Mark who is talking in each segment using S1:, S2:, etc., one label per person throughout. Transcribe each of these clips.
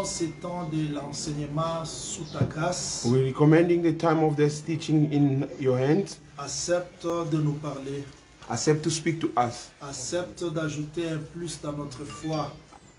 S1: ces temps de l'enseignement sous ta grâce.
S2: We're recommending the time of this teaching in your hands.
S1: Accepte de nous parler.
S2: Accept to speak to us.
S1: Accepte d'ajouter un plus dans notre foi.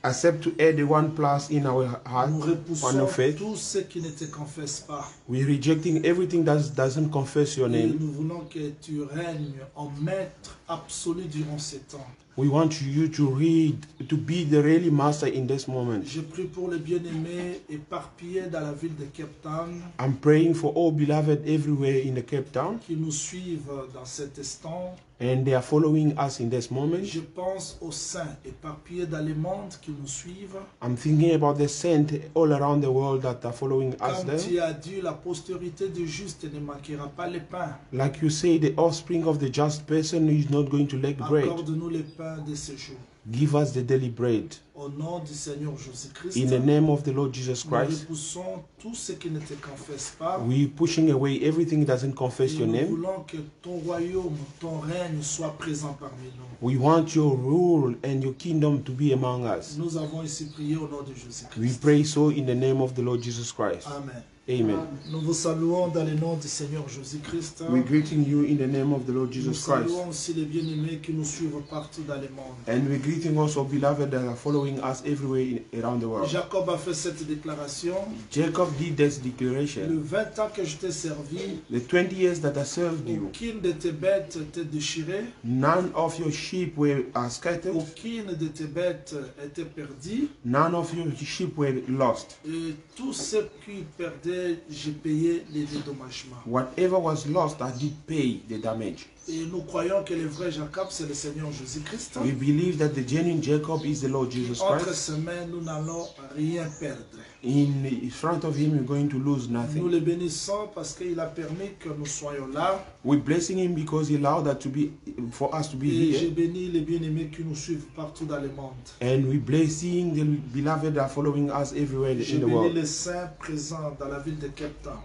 S2: Accept to add the one plus in our heart,
S1: Nous
S2: on
S1: repoussons
S2: our faith.
S1: tout ce qui ne te confesse pas.
S2: We're rejecting everything that doesn't confess your
S1: Et
S2: name.
S1: nous voulons que tu règnes en maître absolu durant ces temps.
S2: We want you to read, to be the really master in this moment.
S1: Je prie pour les bien-aimés éparpillés dans la ville de Cape Town
S2: I'm praying for all beloved everywhere in the Cape Town,
S1: qui nous suivent dans cet instant.
S2: and they are following us in this moment.
S1: Je pense aux saints éparpillés dans le monde qui nous suivent.
S2: I'm thinking about the saints all around the world that are following us
S1: Comme
S2: there.
S1: tu as dit, la postérité du juste ne manquera pas le pain.
S2: Like you say, the offspring of the just person is not going to lack bread.
S1: Accorde-nous le pain de ce jour.
S2: Give us the daily bread.
S1: Au nom du Seigneur Jésus-Christ,
S2: In the name of the Lord Jesus
S1: nous
S2: Christ,
S1: repoussons tout ce qui ne te confesse pas.
S2: we're pushing away everything that doesn't confess
S1: Et
S2: your
S1: nous
S2: name.
S1: voulons que ton royaume, ton règne soit présent parmi nous.
S2: We want your rule and your kingdom to be among us.
S1: Nous avons ici prié au nom de
S2: We
S1: Jésus-Christ.
S2: pray so in the name of the Lord Jesus Christ.
S1: Amen.
S2: Amen.
S1: Nous vous saluons dans le nom du Seigneur Jésus-Christ.
S2: We're greeting you in the name of the Lord
S1: Nous
S2: Jesus Christ.
S1: saluons aussi les bien-aimés qui nous suivent partout dans le monde.
S2: And we're greeting also beloved that are following us everywhere around the world.
S1: Jacob a fait cette déclaration.
S2: Jacob did this
S1: Le
S2: declaration.
S1: 20 ans que je t'ai servi,
S2: The 20 years that I served you,
S1: aucune de tes bêtes était déchirée,
S2: none of your sheep were scattered,
S1: aucune de tes bêtes était perdue.
S2: none of your sheep were lost.
S1: Et tous ceux qui perdaient, j'ai payé les dédommagements.
S2: Whatever was lost, I did pay the damage.
S1: Et nous croyons que le vrai Jacob, c'est le Seigneur Jésus-Christ.
S2: We believe that the genuine Jacob is the Lord Jesus
S1: Entre
S2: Christ.
S1: ses mains, nous n'allons rien perdre.
S2: In front of him, we're going to lose
S1: Nous
S2: nothing.
S1: le bénissons parce qu'il a permis que nous soyons là.
S2: We're blessing him because he allowed that to be for us to be
S1: Et j'ai
S2: here.
S1: béni les bien-aimés qui nous suivent partout dans le monde.
S2: And we're blessing the beloved that are following us everywhere
S1: J'ai
S2: in the
S1: béni
S2: world.
S1: les saints présents dans la ville de Cape Town.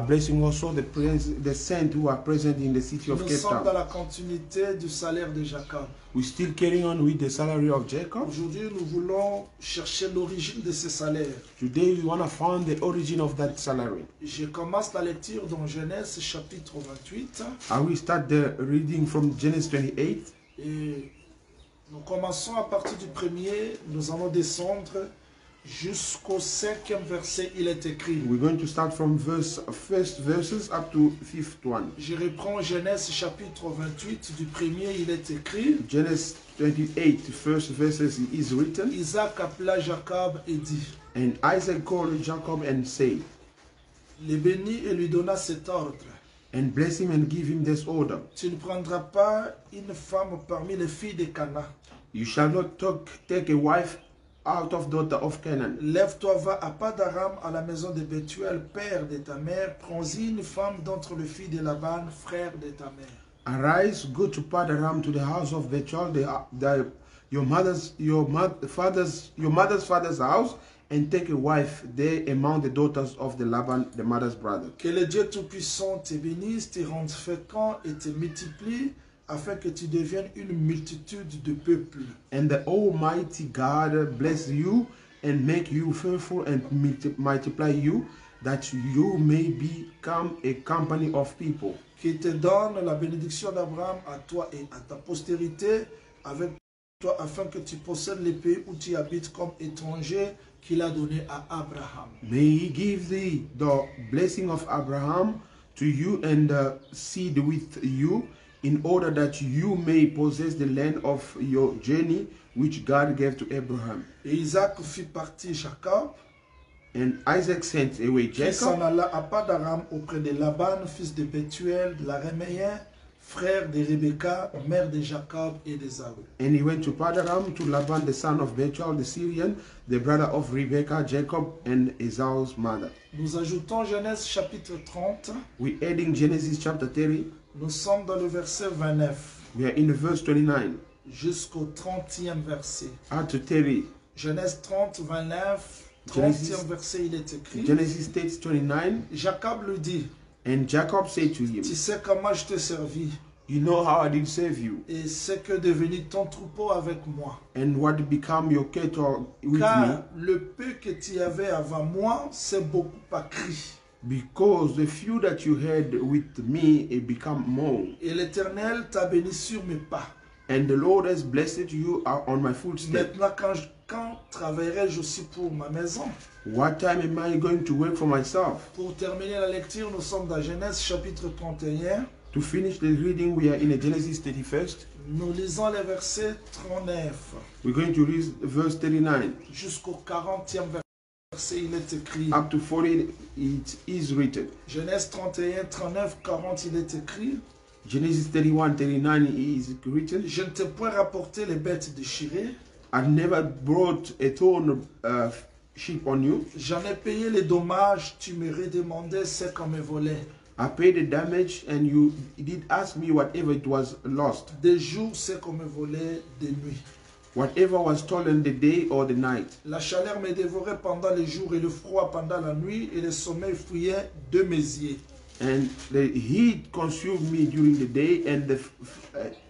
S2: Blessing also the saints who are present in the city of
S1: Nous
S2: Cape
S1: sommes dans
S2: Town.
S1: la continuité du salaire de Jacob.
S2: We're still carrying on with the salary of Jacob.
S1: Aujourd'hui, nous voulons chercher l'origine de ce salaire.
S2: Today we want to find the origin of that salary.
S1: Je commence la lecture dans Genèse chapitre 28.
S2: I will start the reading from Genesis 28.
S1: Et nous commençons à partir du premier, nous allons descendre jusqu'au 5e verset, il est écrit.
S2: We're going to start from first verses up to fifth one.
S1: Je reprends Genèse chapitre 28, du premier, il est écrit.
S2: Genesis 28, first verses is written.
S1: Isaac appela Jacob et dit,
S2: And Isaac called Jacob and said,
S1: le bénit et lui donna cet ordre.
S2: and bless him and give him this order.
S1: Tu ne prendras pas une femme parmi les filles de Canaan.
S2: You shall not take a wife out of daughter of Canaan.
S1: Lève-toi, va à Padaram, à la maison de Bethuel, père de ta mère. Prends-y une femme d'entre les filles de Laban, frère de ta mère.
S2: Arise, go to Padaram to the house of Bethuel, your mother's father's house, and take a wife there among the daughters of the Laban, the mother's brother.
S1: Que le Dieu Tout-Puissant te bénisse, te rende fécond et te multiplie, afin que tu deviennes une multitude de peuples.
S2: And the Almighty God bless you and make you fruitful and multiply you, that you may become a company of people.
S1: Qui te donne la bénédiction d'Abraham à toi et à ta postérité, avec toi, afin que tu possèdes les pays où tu habites comme étranger, qu'il a donné à Abraham.
S2: May he give thee the blessing of Abraham to you and the seed with you, in order that you may possess the land of your journey, which God gave to Abraham.
S1: Et Isaac fit partir Jacob,
S2: And Isaac sent away
S1: qui s'en
S2: Jacob,
S1: alla à Padaram auprès de Laban, fils de Bethuel, de l'Araméen, frère de Rebecca, mère de Jacob et d'Ésaü.
S2: and he went to Padaram to Laban, the son of Bethuel, the Syrian, the brother of Rebekah, Jacob, and Esau's mother.
S1: Nous ajoutons Genèse chapitre 30.
S2: We're adding Genesis chapter 30.
S1: Nous sommes dans le verset 29
S2: We are in the verse 29
S1: jusqu'au 30e verset.
S2: up to 30.
S1: Genèse 30, 29,
S2: Genesis-
S1: 30e verset, il est écrit.
S2: Genesis 30, 29.
S1: Jacob lui dit,
S2: And Jacob said to him,
S1: tu sais comment je t'ai servi.
S2: You know how I did save you,
S1: et c'est que devenu ton troupeau avec moi.
S2: and what become your cattle with me,
S1: Car le peu que tu avais avant moi, c'est beaucoup accru.
S2: because the few that you had with me, it become more.
S1: Et l'Éternel t'a béni sur mes pas.
S2: And the Lord has blessed you on my footsteps.
S1: Maintenant, quand travaillerai-je aussi pour ma maison?
S2: What time am I going to work for myself?
S1: Pour terminer la lecture, nous sommes dans Genèse chapitre 31.
S2: To finish the reading, we are in Genesis 31st.
S1: Nous lisons les versets 39
S2: We're going to read verse 39.
S1: jusqu'au 40e verset. Il est écrit.
S2: Up to 40, it is written.
S1: Genèse 31, 39, 40, il est écrit.
S2: Genesis 31, 39 is written.
S1: Je ne t'ai point rapporté les bêtes déchirées.
S2: I never brought a torn sheep on you.
S1: J'en ai payé les dommages. Tu me redemandais ce qu'on me volait.
S2: I paid the damage, and you did ask me whatever it was lost.
S1: Des jours, ce qu'on me volait, des nuits.
S2: Whatever was stolen the day or the night.
S1: La chaleur me dévorait pendant les jours et le froid pendant la nuit et le sommeil fuyait de mes yeux.
S2: And the heat consumed me during the day, and the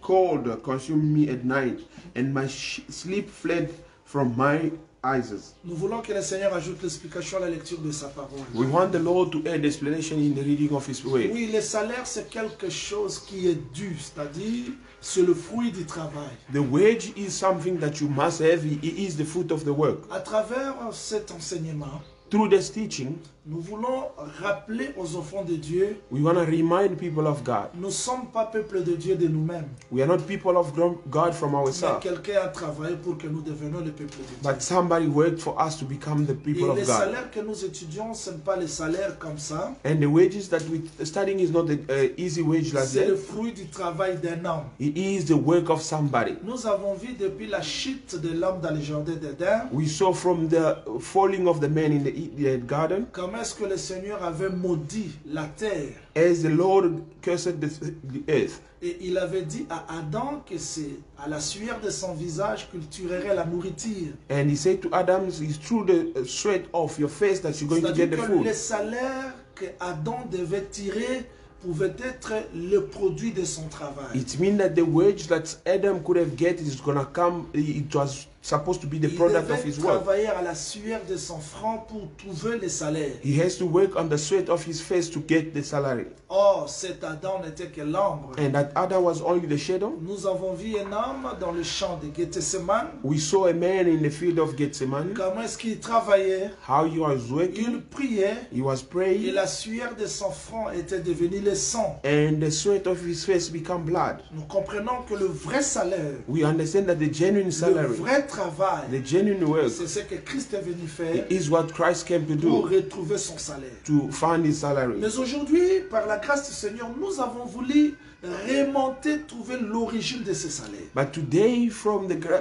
S2: cold consumed me at night, and my sleep fled from my eyes.
S1: Nous voulons que le Seigneur ajoute l'explication à la lecture de sa parole.
S2: We want the Lord to add explanation in the reading of His word.
S1: Oui, le salaire, c'est quelque chose qui est dû, c'est-à-dire c'est le fruit du travail.
S2: The wage is something that you must have. It is the fruit of the work.
S1: À travers cet enseignement,
S2: Through this teaching,
S1: nous voulons rappeler aux enfants de Dieu,
S2: we want to remind people of God.
S1: nous ne sommes pas peuple de Dieu de nous-mêmes,
S2: We are not people of God from
S1: mais
S2: ourselves,
S1: quelqu'un a travaillé pour que nous devenions le peuple de Dieu.
S2: but somebody worked for us to become the
S1: Et
S2: people
S1: les
S2: of God.
S1: salaires que nous étudions, ce n'est pas les salaires comme ça,
S2: And the wages that we're studying is not an easy wage like
S1: c'est le
S2: that.
S1: fruit du travail d'un homme.
S2: It is the work of somebody.
S1: Nous avons vu depuis la chute de l'homme dans le jardin d'Éden,
S2: We saw from the falling of the man in the garden,
S1: comment est-ce que le Seigneur avait maudit la terre.
S2: as the Lord cursed the earth.
S1: Et il avait dit à Adam que c'est à la sueur de son visage qu'il tuerait la nourriture.
S2: And he said to Adam, it's through the sweat of your face that you're going to get
S1: C'est-à-dire
S2: the
S1: que
S2: food.
S1: les salaires que Adam devait tirer pouvaient être le produit de son travail.
S2: It means that the wage that Adam could have get is going to come, it was supposed to be the
S1: Il
S2: product
S1: devait
S2: of his work.
S1: travailler à la sueur de son front pour trouver les salaires.
S2: He has to work on the sweat of his face to get the salary.
S1: Or, cet Adam n'était que l'ombre.
S2: And that Adam was only the shadow.
S1: Nous avons vu un homme dans le champ de Gethsemane.
S2: We saw a man in the field of Gethsemane,
S1: Comment est-ce qu'il travaillait?
S2: how he was working.
S1: Il priait
S2: He was
S1: et
S2: praying,
S1: la sueur de son front était devenue le sang.
S2: and the sweat of his face became blood.
S1: Nous comprenons que le vrai salaire,
S2: We understand that the genuine
S1: le
S2: salary,
S1: vrai travail,
S2: the genuine work,
S1: c'est ce que Christ est venu faire
S2: is what Christ came to
S1: pour
S2: do,
S1: retrouver son salaire.
S2: to find his salary.
S1: Mais aujourd'hui, par la grâce du Seigneur, nous avons voulu remonter, trouver l'origine de ce salaire.
S2: But today,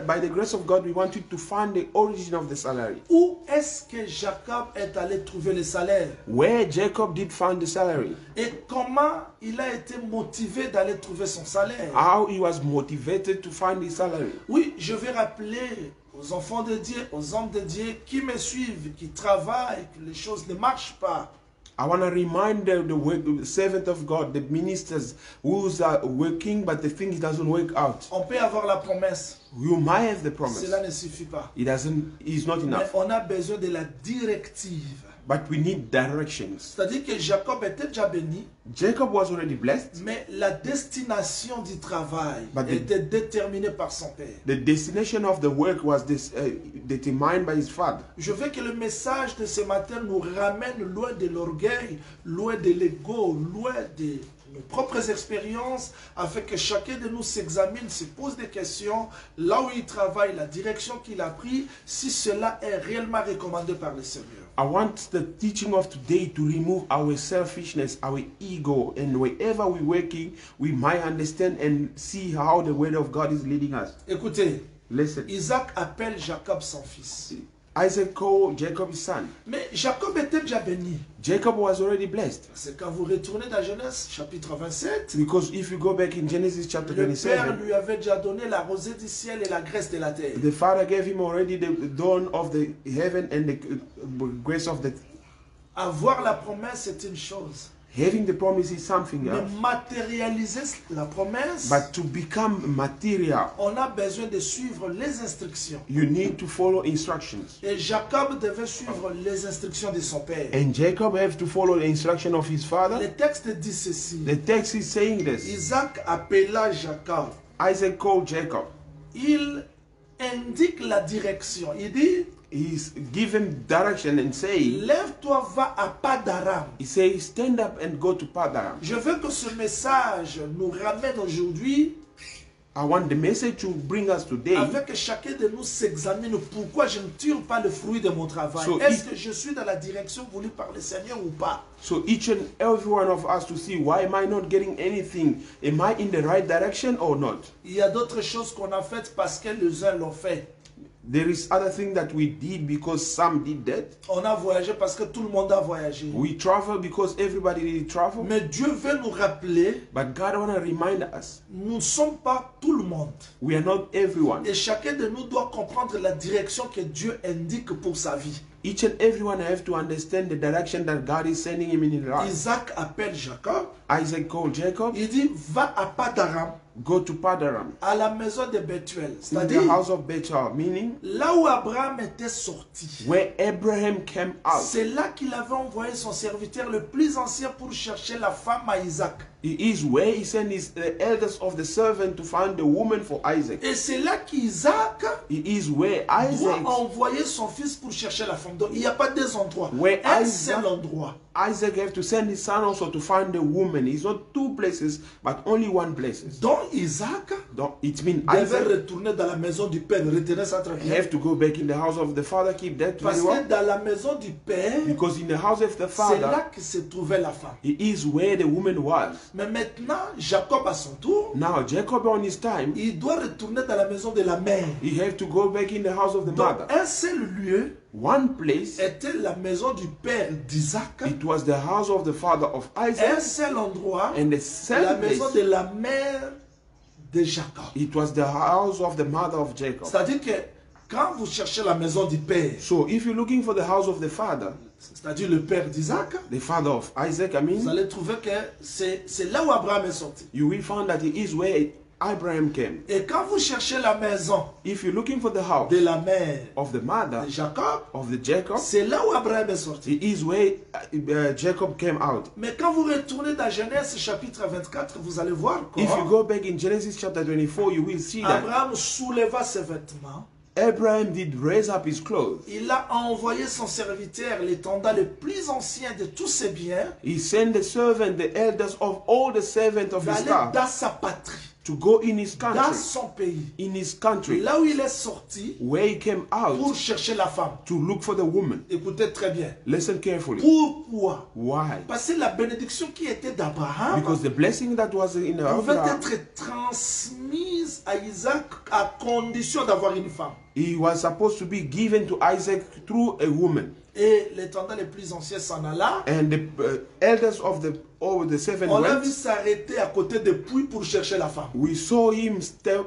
S2: by the grace of God, we wanted to find the origin of the salary.
S1: Où est-ce que Jacob est allé trouver le salaire?
S2: Where Jacob did find the salary,
S1: Et comment il a été motivé d'aller trouver son salaire?
S2: how he was motivated to find his salary.
S1: Oui, je vais rappeler aux enfants de Dieu, aux hommes de Dieu qui me suivent, qui travaillent, que les choses ne marchent pas.
S2: I want to remind the servant of God, the ministers who are working, but the thing doesn't work out.
S1: On peut avoir la promesse,
S2: You might have the promise.
S1: cela ne suffit pas.
S2: It's not
S1: Mais
S2: enough.
S1: on a besoin de la directive.
S2: But we need directions.
S1: C'est-à-dire que Jacob était déjà béni,
S2: Jacob was already blessed.
S1: mais la destination du travail
S2: But the-
S1: était déterminée par son père.
S2: The destination of the work was determined by his father.
S1: Je veux que le message de ce matin nous ramène loin de l'orgueil, loin de l'ego, loin de nos propres expériences, afin que chacun de nous s'examine, se pose des questions, là où il travaille, la direction qu'il a prise, si cela est réellement recommandé par le Seigneur.
S2: I want the teaching of today to remove our selfishness, our ego, and wherever we're working, we might understand and see how the word of God is leading us.
S1: Écoutez,
S2: Listen,
S1: Isaac appelle Jacob son fils.
S2: Isaac called Jacob his son.
S1: Mais Jacob était déjà béni.
S2: Jacob was already blessed.
S1: C'est quand vous retournez dans Genèse chapitre 27,
S2: Because if you go back in Genesis chapter
S1: le Père
S2: 27,
S1: lui avait déjà donné la rosée du ciel et la graisse de la terre.
S2: the Father gave him already the dawn of the heaven and the grace of the.
S1: Avoir la promesse, c'est une chose.
S2: Having the promise is something
S1: Mais
S2: else.
S1: matérialiser la promesse,
S2: But to become material,
S1: on a besoin de suivre les instructions.
S2: you need to follow instructions.
S1: Et Jacob devait suivre les instructions de son père.
S2: And Jacob have to follow the instruction of his father.
S1: Le texte dit ceci.
S2: The text is saying this.
S1: Isaac appela Jacob.
S2: Isaac called Jacob.
S1: Il indique la direction. Il dit,
S2: He's given direction and saying,
S1: lève-toi, va à Padaram.
S2: he says, stand up and go to Padaram.
S1: Je veux que ce message nous ramène aujourd'hui
S2: I want the message to bring us today.
S1: avec que chacun de nous s'examine pourquoi je ne tire pas le fruit de mon travail.
S2: So
S1: Est-ce que je suis dans la direction voulue par le Seigneur ou pas?
S2: So each and every one of us to see, why am I not getting anything? Am I in the right direction or not?
S1: Il y a d'autres choses qu'on a faites parce que les uns l'ont fait.
S2: There is other thing that we did because some did that.
S1: On a voyagé parce que tout le monde a voyagé.
S2: We travel because everybody did travel.
S1: Mais Dieu veut nous rappeler,
S2: But God want to remind us,
S1: nous ne sommes pas tout le monde.
S2: we are not everyone.
S1: Et chacun de nous doit comprendre la direction que Dieu indique pour sa vie.
S2: Each and everyone have to understand the direction that God is sending him in his life.
S1: Isaac appelle Jacob.
S2: Isaac called Jacob,
S1: Il dit, va à Padaram,
S2: go to Padaram,
S1: à la maison de Bethuel.
S2: in the
S1: C'est-à-dire,
S2: house of Bethel, meaning
S1: là où Abraham était sorti.
S2: where Abraham came out.
S1: C'est là qu'il avait envoyé son serviteur le plus ancien pour chercher la femme à Isaac.
S2: It is where he sent the elders of the servant to find the woman for Isaac.
S1: Et c'est là qu'Isaac
S2: It is where
S1: doit
S2: Isaac
S1: envoyer son fils pour chercher la femme. Donc il n'y a pas deux endroits.
S2: Where
S1: Un
S2: Isaac-
S1: seul endroit.
S2: Isaac have to send his son also to find the woman. It's not two places, but only one place.
S1: Donc Isaac
S2: Donc, it means
S1: devait
S2: Isaac
S1: retourner dans la maison du père. Retenez ça très bien.
S2: have to go back in the house of the father. Keep that
S1: Parce
S2: very
S1: que
S2: well.
S1: dans la maison du père,
S2: Because in the house of the
S1: c'est là
S2: father,
S1: que se trouvait la femme.
S2: it is where the woman was.
S1: Mais maintenant, Jacob à son tour,
S2: Now, Jacob on his time,
S1: il doit retourner dans la maison de la mère.
S2: he have to go back in the house of the
S1: Donc
S2: mother.
S1: un seul lieu
S2: One place,
S1: était la maison du père d'Isaac.
S2: it was the house of the father of
S1: Un
S2: Isaac.
S1: seul endroit,
S2: And the
S1: la
S2: same
S1: maison
S2: place,
S1: de la mère de Jacob.
S2: it was the house of the mother of Jacob.
S1: C'est-à-dire que quand vous cherchez la maison du père,
S2: So if you're looking for the house of the father,
S1: c'est-à-dire le père d'Isaac,
S2: the father of Isaac, I
S1: vous
S2: mean,
S1: allez trouver que c'est là où Abraham est sorti.
S2: you will find that it is where Abraham came.
S1: Et quand vous cherchez la maison
S2: If you're looking for the house
S1: de la mère
S2: of the mother
S1: de Jacob,
S2: of the Jacob,
S1: c'est là où Abraham est sorti.
S2: it is where Jacob came out.
S1: Mais quand vous retournez dans Genèse chapitre 24, vous allez voir
S2: If you
S1: comment
S2: go back in Genesis chapter 24, you will see that
S1: Abraham souleva ses vêtements.
S2: Abraham did raise up his clothes.
S1: Il a envoyé son serviteur, l'étendard le plus ancien de tous ses biens,
S2: He sent the servant, the elders of all the servants of his
S1: d'aller
S2: staff
S1: dans sa patrie,
S2: to go in his
S1: dans
S2: country,
S1: son pays.
S2: in his country,
S1: Là où il est sorti
S2: where he came
S1: pour
S2: out
S1: chercher la femme.
S2: to look for the woman.
S1: Écoutez très bien.
S2: Listen carefully.
S1: Pourquoi?
S2: Why?
S1: Parce que la bénédiction qui était d'Abraham
S2: Because the blessing that was in
S1: pouvait
S2: Abraham,
S1: être transmise à Isaac à condition d'avoir une femme.
S2: he was supposed to be given to Isaac through a woman.
S1: Et l'étendard le plus ancien s'en alla.
S2: And the elders of the seven
S1: On l'a
S2: went.
S1: vu s'arrêter à côté des puits pour chercher la femme.
S2: We saw him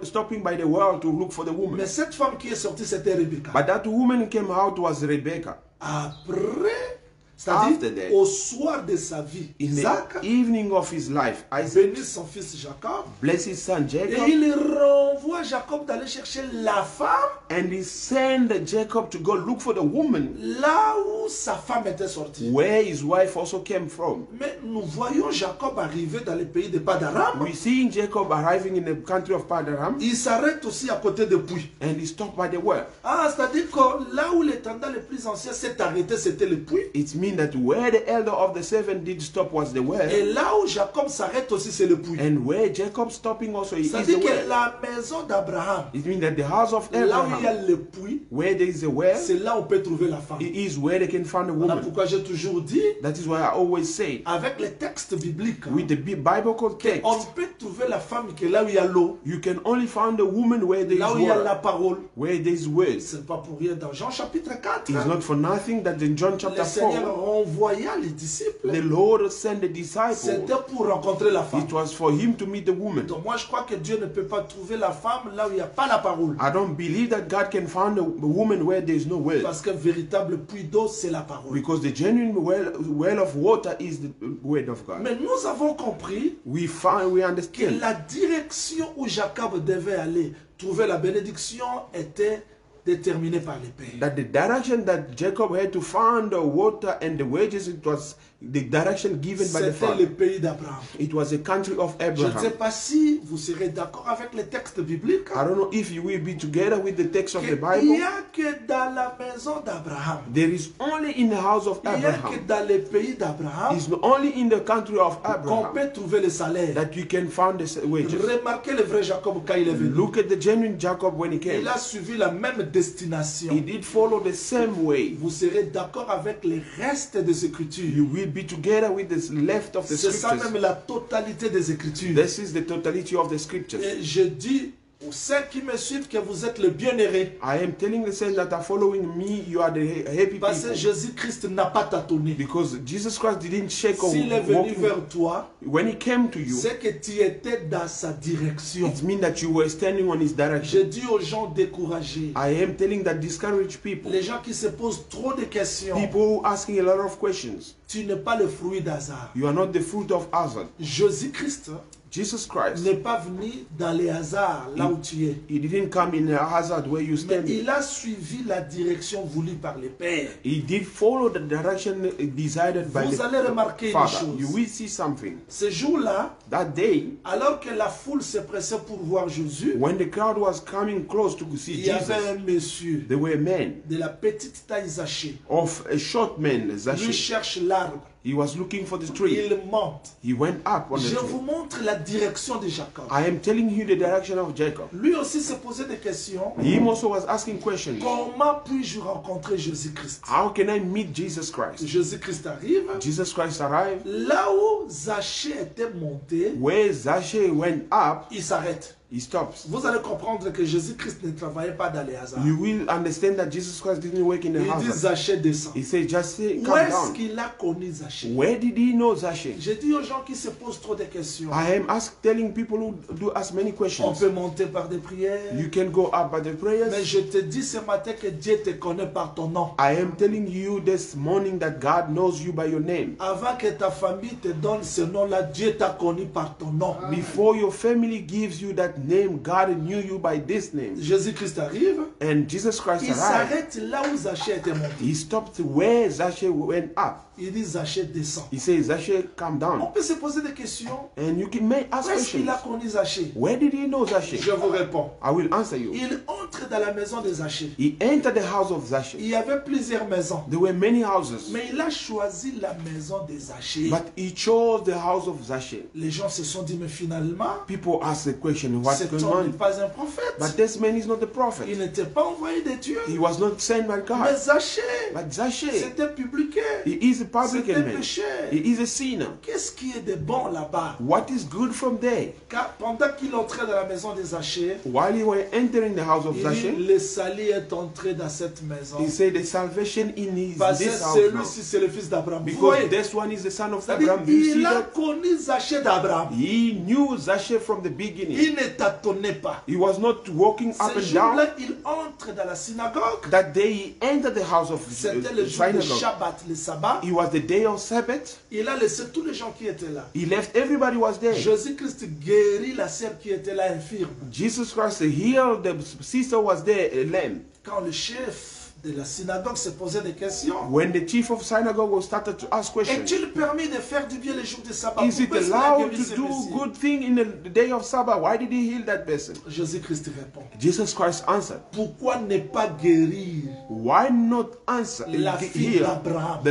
S2: stopping by the well to look for the woman.
S1: Mais cette femme qui est sortie, c'était Rebecca.
S2: But that woman came out was Rebecca.
S1: Après,
S2: After
S1: c'est-à-dire
S2: that,
S1: au soir de sa vie,
S2: In
S1: Isaac
S2: the evening of his life, Isaac
S1: bénit son fils Jacob.
S2: blessed his son
S1: Et
S2: Jacob,
S1: il renvoie Jacob d'aller chercher la femme
S2: and he sent Jacob to go look for the woman
S1: là où sa femme était sortie.
S2: where his wife also came from.
S1: Mais nous voyons Jacob arriver dans le pays de Padaram.
S2: We see Jacob arriving in the country of Padaram,
S1: Il s'arrête aussi à côté des puits.
S2: and he stopped by the well.
S1: Ah, c'est-à-dire que là où l'étendard le plus ancien s'est arrêté, c'était le puits.
S2: It means that where the elder of the seven did stop was the well,
S1: Et là où Jacob s'arrête aussi, c'est le puits.
S2: and where Jacob stopping also is the
S1: C'est-à-dire que
S2: well.
S1: la maison d'Abraham,
S2: It means that the house of
S1: là où il y a
S2: Abraham,
S1: le puits,
S2: where there is a well,
S1: c'est là où on peut trouver la femme.
S2: it is where they can find a
S1: Voilà
S2: woman.
S1: pourquoi j'ai toujours dit,
S2: That is why I always say,
S1: avec les textes bibliques,
S2: with the biblical text,
S1: on peut trouver la femme que là où il y a l'eau,
S2: you can only find a woman where there
S1: là où
S2: is
S1: il y a la
S2: water,
S1: parole.
S2: where there is words.
S1: C'est pas pour rien dans Jean chapitre 4.
S2: It's not for nothing that in John
S1: Le
S2: chapter
S1: Seigneur
S2: 4,
S1: renvoya les disciples.
S2: the Lord sent the disciples.
S1: C'était pour rencontrer la femme.
S2: It was for him to meet the woman.
S1: Donc moi je crois que Dieu ne peut pas trouver la femme là où il n'y a pas la parole.
S2: I don't believe that God can find a woman where there is no word.
S1: Parce qu'un véritable puits d'eau, c'est la parole.
S2: Because the genuine well of water is the word of God.
S1: Mais nous avons compris
S2: We
S1: que
S2: understand
S1: la direction où Jacob devait aller, trouver la bénédiction, était déterminée par les pères.
S2: that the direction that Jacob had to find the water and the wages, it was the direction given by the
S1: C'était
S2: father.
S1: le pays d'Abraham.
S2: It was the country of
S1: Je ne sais
S2: Abraham.
S1: pas si vous serez d'accord avec les textes bibliques.
S2: I don't know if you will be together with the text of the
S1: Il
S2: Bible.
S1: n'y a que dans la maison d'Abraham.
S2: There is only in the house of
S1: Il n'y a que
S2: Abraham.
S1: dans le pays d'Abraham
S2: It's only in the country of
S1: qu'on
S2: Abraham
S1: peut trouver le salaire.
S2: that you can find the wages.
S1: Remarquez le vrai Jacob quand il est venu.
S2: Look at the genuine Jacob when he came.
S1: Il a suivi la même destination.
S2: He did follow the same way.
S1: Vous serez d'accord avec les restes des Écritures.
S2: You will be together with the left of the
S1: C'est ça
S2: scriptures.
S1: même la totalité des Écritures.
S2: This is the totality of the scriptures.
S1: Et je dis aux saints qui me suivent que vous êtes le bien-aimé.
S2: I am telling the saints that are following me, you are the happy
S1: Parce que
S2: people.
S1: Jésus-Christ n'a pas tâtonné.
S2: Because Jesus Christ didn't shake or
S1: S'il est venu
S2: walking.
S1: vers toi,
S2: When he came to you,
S1: c'est que tu étais dans sa direction.
S2: it means that you were standing on his
S1: Je
S2: direction.
S1: dis aux gens découragés,
S2: I am telling that discouraged people,
S1: les gens qui se posent trop de questions,
S2: people who are asking a lot of questions,
S1: tu n'es pas le fruit d'hasard.
S2: you are not the fruit of hazard.
S1: Jésus-Christ
S2: Jesus Christ,
S1: n'est pas venu dans les hasards là où tu es.
S2: he didn't come in a hazard where you
S1: Mais
S2: stand.
S1: il a suivi la direction voulue par les pères.
S2: He did follow the direction decided by
S1: Vous allez
S2: the
S1: remarquer une
S2: Father. You
S1: chose.
S2: will see something.
S1: Ce jour-là,
S2: That day,
S1: alors que la foule se pressait pour voir Jésus,
S2: when the crowd was coming close to see
S1: il y avait
S2: Jesus,
S1: un monsieur
S2: there were men
S1: de la petite taille Zachée.
S2: of a short man,
S1: Lui
S2: Zachary.
S1: cherche l'arbre.
S2: He was looking for the tree.
S1: Il monte.
S2: He went up on the
S1: Je
S2: tree.
S1: vous montre la direction de Jacob.
S2: I am telling you the direction of Jacob.
S1: Lui aussi se posait des questions.
S2: He also was asking questions.
S1: Comment puis-je rencontrer Jésus-Christ?
S2: How can I meet Jesus Christ?
S1: Jésus-Christ arrive.
S2: Jesus Christ arrived.
S1: Là où Zachée était monté,
S2: Where Zachary went up,
S1: il s'arrête.
S2: he stops.
S1: Vous allez comprendre que Jésus-Christ ne travaillait pas dans les hasards.
S2: You will understand that Jesus Christ didn't work in the
S1: Il dit
S2: house.
S1: Zachée descend.
S2: He said, just say,
S1: Où
S2: come
S1: est-ce
S2: down.
S1: qu'il a connu Zachée?
S2: Where did he know Zachary?
S1: Je dis aux gens qui se posent trop de questions.
S2: I am telling people who do ask many
S1: On
S2: questions.
S1: peut monter par des prières.
S2: You can go up by the
S1: Mais
S2: prayers.
S1: je te dis ce matin que Dieu te connaît par ton nom.
S2: I am telling you this morning that God knows you by your name.
S1: Avant que ta famille te donne ce nom-là, Dieu t'a connu par ton nom.
S2: Before your family gives you that name, God knew you by this name.
S1: Jésus-Christ arrive.
S2: And Jesus Christ
S1: Il
S2: arrived.
S1: s'arrête là où Zachée était monté.
S2: He stopped where Zachary went up.
S1: Il dit Zachée descend.
S2: He says, Zachary, come
S1: On
S2: down.
S1: peut se poser des questions.
S2: And you may ask
S1: Où est-ce qu'il
S2: questions.
S1: a connu Zachée?
S2: Where did he know Zachary?
S1: Je vous réponds.
S2: I will answer you.
S1: Il entre dans la maison de Zachée.
S2: He entered the house of Zachary.
S1: Il y avait plusieurs maisons.
S2: There were many houses,
S1: Mais il a choisi la maison de Zachée.
S2: but he chose the house of Zachary.
S1: Les gens se sont dit, mais finalement,
S2: People ask the question, what's
S1: cet
S2: going
S1: homme n'est
S2: on?
S1: pas un prophète.
S2: But this man is not the
S1: Il
S2: prophet.
S1: n'était pas envoyé de Dieu.
S2: He was not sent by
S1: Mais
S2: God.
S1: Zachée,
S2: But Zachary,
S1: c'était publicain.
S2: he is a
S1: C'était
S2: publican man.
S1: péché.
S2: He is a sinner.
S1: Qu'est-ce qui est de bon là-bas?
S2: What is good from there?
S1: Car pendant qu'il entrait dans la maison de Zachée,
S2: While he were entering the house of
S1: il dit,
S2: Zachary,
S1: le salut est entré dans cette maison.
S2: he said the salvation in
S1: Parce que
S2: this house now.
S1: celui-ci, c'est le fils d'Abraham. Vous
S2: Because
S1: voyez?
S2: this one is the son of
S1: C'est-à-dire,
S2: Abraham. Do you see
S1: il a
S2: that?
S1: connu Zachée d'Abraham.
S2: He knew Zachary from the beginning.
S1: Il ne tâtonnait pas.
S2: He was not walking up
S1: Ce
S2: and down.
S1: jour-là, il entre dans la synagogue.
S2: That day he entered the house of
S1: C'était le jour de
S2: synagogue.
S1: Shabbat, le sabbat.
S2: It was the day of Sabbath.
S1: Il a laissé tous les gens qui étaient là.
S2: He left, everybody was there.
S1: Jésus-Christ guérit la sœur qui était là infirme.
S2: Jesus Christ healed, the sister was there, lame.
S1: Quand le chef de la synagogue se posait des questions,
S2: When the chief of synagogue was started to ask questions,
S1: est-il permis de faire du bien les jours de sabbat?
S2: is it
S1: Pourquoi est-ce qu'il a
S2: allowed
S1: guéri
S2: to
S1: ce
S2: do
S1: monsieur?
S2: good thing in the day of Sabbath? Why did he heal that person?
S1: Jésus-Christ répond.
S2: Jesus Christ answered,
S1: Pourquoi ne pas guérir
S2: why not answer
S1: la fille
S2: heal
S1: d'Abraham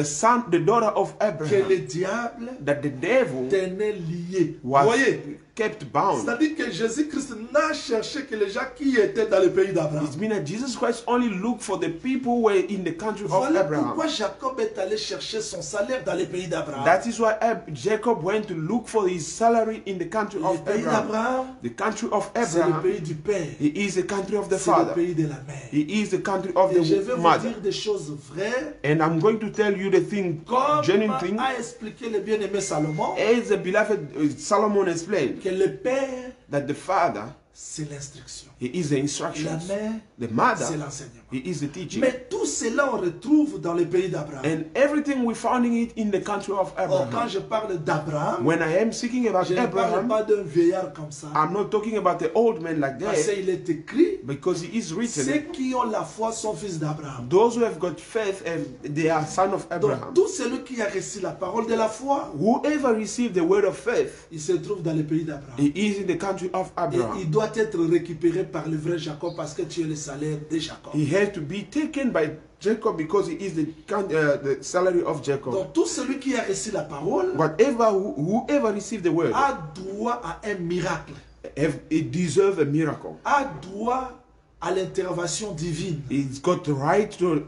S2: the daughter of
S1: que
S2: Abraham,
S1: le diable
S2: that the devil
S1: tenait lié? Vous
S2: was
S1: voyez?
S2: kept bound?
S1: C'est-à-dire que Jésus-Christ n'a cherché que les gens qui étaient dans le pays d'Abraham.
S2: It means that Jesus Christ only looked for the people who were in the country of
S1: Voilà
S2: Abraham.
S1: pourquoi Jacob est allé chercher son salaire dans le pays d'Abraham.
S2: That is why Jacob went to look for his salary in the country
S1: Le
S2: of
S1: pays
S2: Abraham.
S1: d'Abraham,
S2: The country of
S1: c'est le
S2: Abraham,
S1: pays du père.
S2: he is the country of the
S1: C'est le
S2: father.
S1: pays de la mère.
S2: He is the country of
S1: Et je vais
S2: the
S1: vous
S2: mother.
S1: dire des choses vraies,
S2: And I'm going to tell you the thing,
S1: comme
S2: genuine thing,
S1: a expliqué le bien-aimé Salomon,
S2: as the beloved Solomon explained,
S1: que le père
S2: that the father
S1: c'est l'instruction.
S2: He is the
S1: La
S2: instructions.
S1: mère,
S2: The mother,
S1: c'est l'enseignement.
S2: he is the teaching.
S1: Mais tout cela, on retrouve dans le pays d'Abraham.
S2: And everything we're finding it in the country of
S1: Or, quand
S2: Abraham.
S1: je parle d'Abraham,
S2: When I am speaking about
S1: je ne parle
S2: Abraham,
S1: pas d'un vieillard comme ça.
S2: I'm not talking about the old man like
S1: Parce
S2: that,
S1: qu'il est écrit,
S2: because he is
S1: ceux
S2: written,
S1: qui ont la foi sont fils d'Abraham.
S2: those who have got faith, and they are son of
S1: Donc,
S2: Abraham.
S1: tout celui qui a reçu la parole de la foi,
S2: Whoever received the word of faith,
S1: il se trouve dans le pays d'Abraham.
S2: he is in the country of
S1: Et
S2: Abraham.
S1: il doit être récupéré par le vrai Jacob parce que tu es le salaire de Jacob.
S2: He has to be taken by Jacob because he is the salary of Jacob.
S1: Donc, tout celui qui a reçu la parole
S2: Whoever received the word
S1: a droit à un miracle,
S2: it deserves a miracle.
S1: a droit à l'intervention divine.
S2: It's got the right to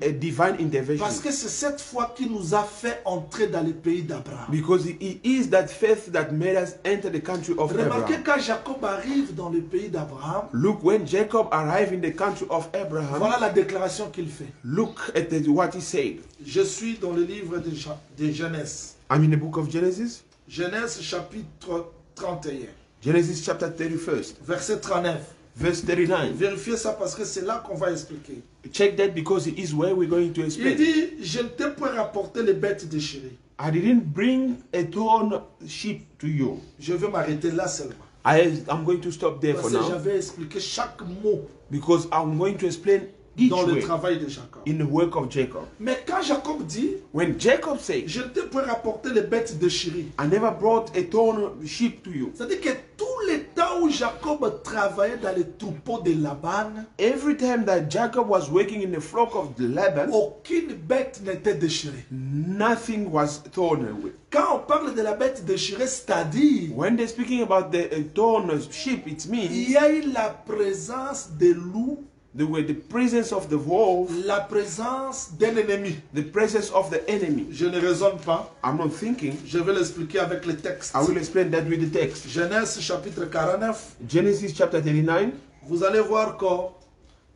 S2: a divine intervention.
S1: Parce que c'est cette foi qui nous a fait entrer dans le pays d'Abraham.
S2: Because it is that faith that made us enter the country of
S1: Remarquez
S2: Abraham.
S1: quand Jacob arrive dans le pays d'Abraham,
S2: Look, when Jacob arrived in the country of Abraham,
S1: voilà la déclaration qu'il fait.
S2: look at what he said.
S1: Je suis dans le livre de Genèse.
S2: I'm in the book of Genesis.
S1: Genèse chapitre 31,
S2: Genesis chapter 31,
S1: verset 39.
S2: verse 39.
S1: Vérifiez ça parce que c'est là qu'on va expliquer.
S2: Check that because it is where we're going to
S1: Il
S2: explain.
S1: dit, je ne t'ai point rapporté les bêtes déchirées.
S2: I didn't bring a torn sheep to you.
S1: Je vais m'arrêter là seulement.
S2: I'm going to stop there for
S1: Parce que
S2: now
S1: j'avais expliqué chaque mot
S2: because I'm going to explain each
S1: dans le
S2: way
S1: travail de Jacob.
S2: in the work of Jacob.
S1: Mais quand Jacob dit,
S2: When Jacob said,
S1: je ne t'ai point rapporté les bêtes déchirées,
S2: I never brought a torn sheep to you.
S1: c'est-à-dire que tout le temps où Jacob travaillait dans les troupeaux de Laban,
S2: Every time that Jacob was working in the flock of Laban,
S1: aucune bête n'était déchirée.
S2: nothing was torn away.
S1: Quand on parle de la bête déchirée, c'est-à-dire,
S2: When they're speaking about the torn sheep, it
S1: il
S2: means
S1: y a eu la présence des loups,
S2: the presence of the wolf,
S1: la présence d'un ennemi.
S2: the presence of the enemy.
S1: Je ne raisonne pas,
S2: I'm not thinking.
S1: je vais l'expliquer avec le texte.
S2: I will explain that with the text.
S1: Genèse chapitre 49,
S2: Genesis chapter 39,
S1: vous allez voir que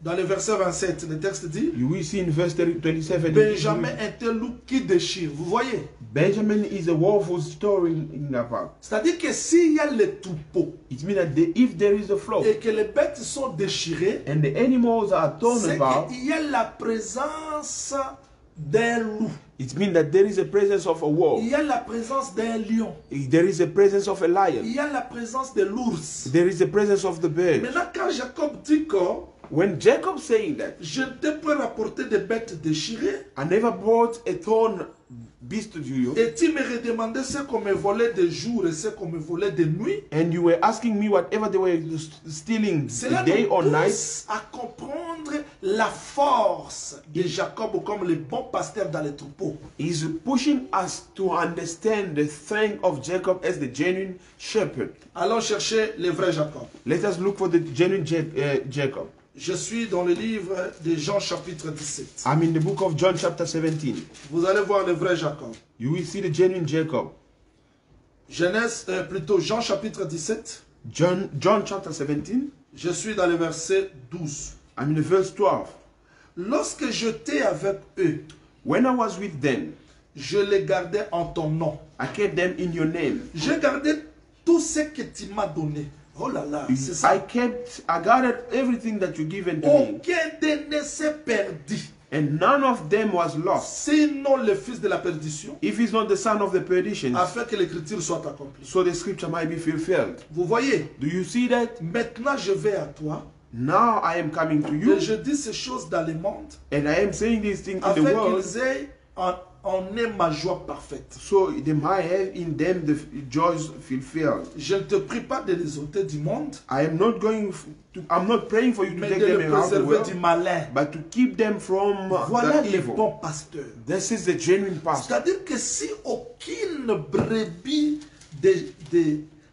S1: dans le verset 27, le texte dit,
S2: you will see in verse 27,
S1: Benjamin est un loup qui déchire. Vous voyez?
S2: Benjamin is a wolf who's storing in the park.
S1: C'est-à-dire que s'il y a les troupeaux
S2: It means that if there is a flock
S1: et que les bêtes sont déchirées,
S2: and the animals are torn
S1: c'est
S2: about,
S1: qu'il y a la présence d'un loup.
S2: it means that there is a presence of a wolf.
S1: Il y a la présence d'un lion.
S2: There is a presence of a
S1: Il
S2: lion.
S1: y a la présence de l'ours.
S2: There is a presence of the bird.
S1: Maintenant, quand Jacob dit que
S2: When Jacob saying that,
S1: je ne t'ai pas rapporté des bêtes déchirées,
S2: I never brought a torn beast to you,
S1: et tu me redemandais ce qu'on me volait de jour et ce qu'on me volait de nuit,
S2: and you were asking me whatever they were stealing
S1: cela
S2: day
S1: nous
S2: or night,
S1: pousse à comprendre la force de Jacob comme le bon pasteur dans les troupeaux.
S2: is pushing us to understand the strength of Jacob as the genuine shepherd.
S1: Allons chercher le vrai Jacob.
S2: Let us look for the genuine Jacob.
S1: Je suis dans le livre de Jean chapitre 17.
S2: I'm in the book of John chapter 17.
S1: Vous allez voir le vrai Jacob.
S2: You will see the genuine Jacob.
S1: Plutôt Jean chapitre 17.
S2: John chapter 17.
S1: Je suis dans le verset 12.
S2: I'm in the verse 12.
S1: Lorsque j'étais avec eux,
S2: When I was with them,
S1: je les gardais en ton nom.
S2: I kept them in your name.
S1: Je gardais tout ce que tu m'as donné. Oh là là, c'est ça.
S2: I gathered everything that you given to me,
S1: Aucun d'eux ne s'est perdu.
S2: and none of them was lost.
S1: Sinon le fils de la perdition,
S2: If he's not the son of the perdition,
S1: afin que l'écriture soit accomplie.
S2: so the scripture might be fulfilled.
S1: Vous voyez,
S2: Do you see that?
S1: maintenant je vais à toi
S2: Now I am coming to you,
S1: et je dis ces choses dans le monde,
S2: and I am saying these things in
S1: afin
S2: the world,
S1: qu'ils aient en eux ma joie parfaite.
S2: so they might have in them the joys fulfilled.
S1: Je ne te prie pas de les ôter du monde,
S2: I'm not praying for you to
S1: mais
S2: take
S1: de
S2: them
S1: les
S2: out of the
S1: préserver
S2: world,
S1: du malin.
S2: but to keep them from
S1: Voilà
S2: the
S1: le
S2: evil.
S1: bon pasteur.
S2: This is the genuine pastor.
S1: C'est-à-dire que si aucune brebis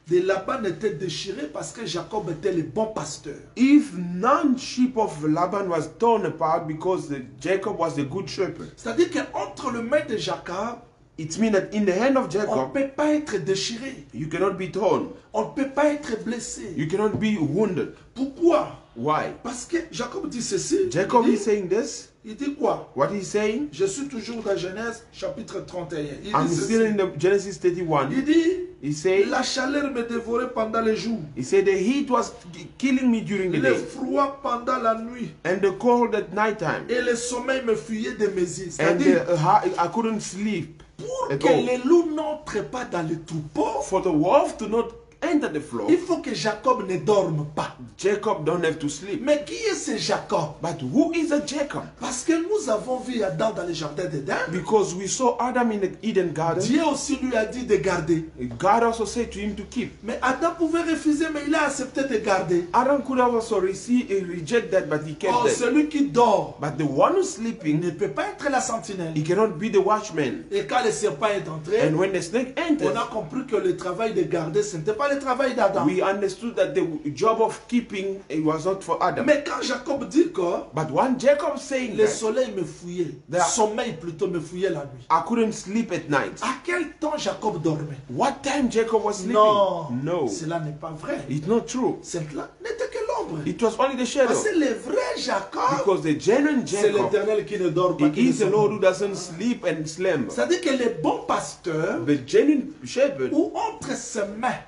S1: de Laban n'était déchirée parce que Jacob était le bon pasteur.
S2: If none sheep of Laban was torn apart because Jacob was the good shepherd,
S1: C'est-à-dire qu'entre les mains de Jacob,
S2: it means that in the hand of
S1: on ne
S2: Jacob,
S1: peut pas être déchiré.
S2: you cannot be torn.
S1: On ne peut pas être blessé.
S2: You cannot be wounded.
S1: Pourquoi?
S2: Why?
S1: Parce que Jacob dit ceci.
S2: Jacob
S1: il
S2: is
S1: dit,
S2: saying this.
S1: Il dit quoi?
S2: What he's saying?
S1: Je suis toujours dans Genèse chapitre 31. Il
S2: I'm
S1: dit
S2: still
S1: ceci.
S2: in the Genesis 31.
S1: Il dit,
S2: He said,
S1: la chaleur me dévorait pendant les jours,
S2: he said the heat was killing me during the
S1: le
S2: day
S1: froid pendant la nuit,
S2: and the cold at nighttime.
S1: et le sommeil me fuyait de mes yeux.
S2: And
S1: C'est-à-dire,
S2: I couldn't sleep
S1: pour
S2: at
S1: que
S2: all.
S1: les loups n'entrent pas dans le troupeau,
S2: For the wolf to not enter the flock,
S1: il faut que Jacob ne dorme pas.
S2: Jacob don't have to sleep.
S1: Mais qui est ce Jacob?
S2: But who is a Jacob?
S1: Parce que nous avons vu Adam dans le jardin d'Éden.
S2: Because we saw Adam in the Eden garden.
S1: Dieu aussi lui a dit de garder.
S2: God also said to him to keep.
S1: Mais Adam pouvait refuser, mais il a accepté de garder.
S2: Adam could have also reject that, but he kept
S1: Oh,
S2: that.
S1: celui qui dort
S2: But the one who's sleeping,
S1: ne peut pas être la sentinelle.
S2: he cannot be the watchman.
S1: Et quand le serpent est entré,
S2: And when the snake
S1: on
S2: enters,
S1: a compris que le travail de garder, ce n'était pas le travail d'Adam.
S2: we understood that the job of keeping it was not for Adam.
S1: Mais quand Jacob dit que
S2: But when Jacob saying
S1: le
S2: that,
S1: soleil me fouillait, le
S2: That-
S1: sommeil plutôt me fouillait la nuit.
S2: I couldn't sleep at night.
S1: À quel temps Jacob dormait?
S2: What time Jacob was sleeping?
S1: Non,
S2: No,
S1: cela n'est pas vrai.
S2: it's not true.
S1: Cela n'était que l'ombre.
S2: It was only the shadow.
S1: Parce que le vrai Jacob,
S2: Because the genuine
S1: c'est
S2: Jacob,
S1: l'Éternel qui ne dort pas.
S2: it
S1: qui ne
S2: is the
S1: sommeille.
S2: Lord who doesn't sleep and slumber.
S1: C'est-à-dire que le bon pasteur,
S2: The genuine shepherd,
S1: où entre ses mains,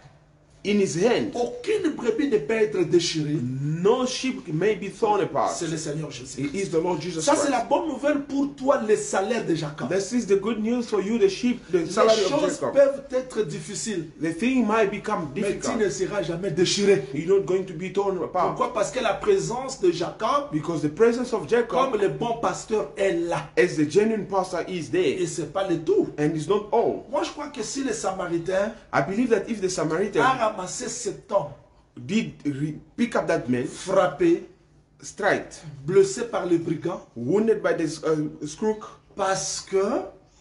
S2: in his hand,
S1: aucune brebis ne peut être déchirée,
S2: no sheep may be torn apart.
S1: c'est le Seigneur Jésus.
S2: It is the Lord Jesus
S1: Ça, c'est
S2: Christ.
S1: la bonne nouvelle pour toi, le salaire de Jacob.
S2: This is the good news for you, the sheep, the
S1: Les
S2: salary of
S1: choses
S2: Jacob.
S1: peuvent être difficiles,
S2: The thing might become
S1: mais tu
S2: difficult.
S1: ne seras jamais déchiré.
S2: You're not going to be torn apart.
S1: Pourquoi? Parce que la présence de Jacob,
S2: Because the presence of Jacob,
S1: comme le bon pasteur, est là.
S2: as the genuine pastor, is there.
S1: Et ce n'est pas le tout.
S2: And it's not all.
S1: Moi, je crois que si les Samaritains
S2: I believe that if the
S1: a
S2: Samaritan
S1: ramassé cet homme,
S2: did pick up that man,
S1: frappé,
S2: striked,
S1: blessé par les brigands,
S2: wounded by this crook,
S1: parce que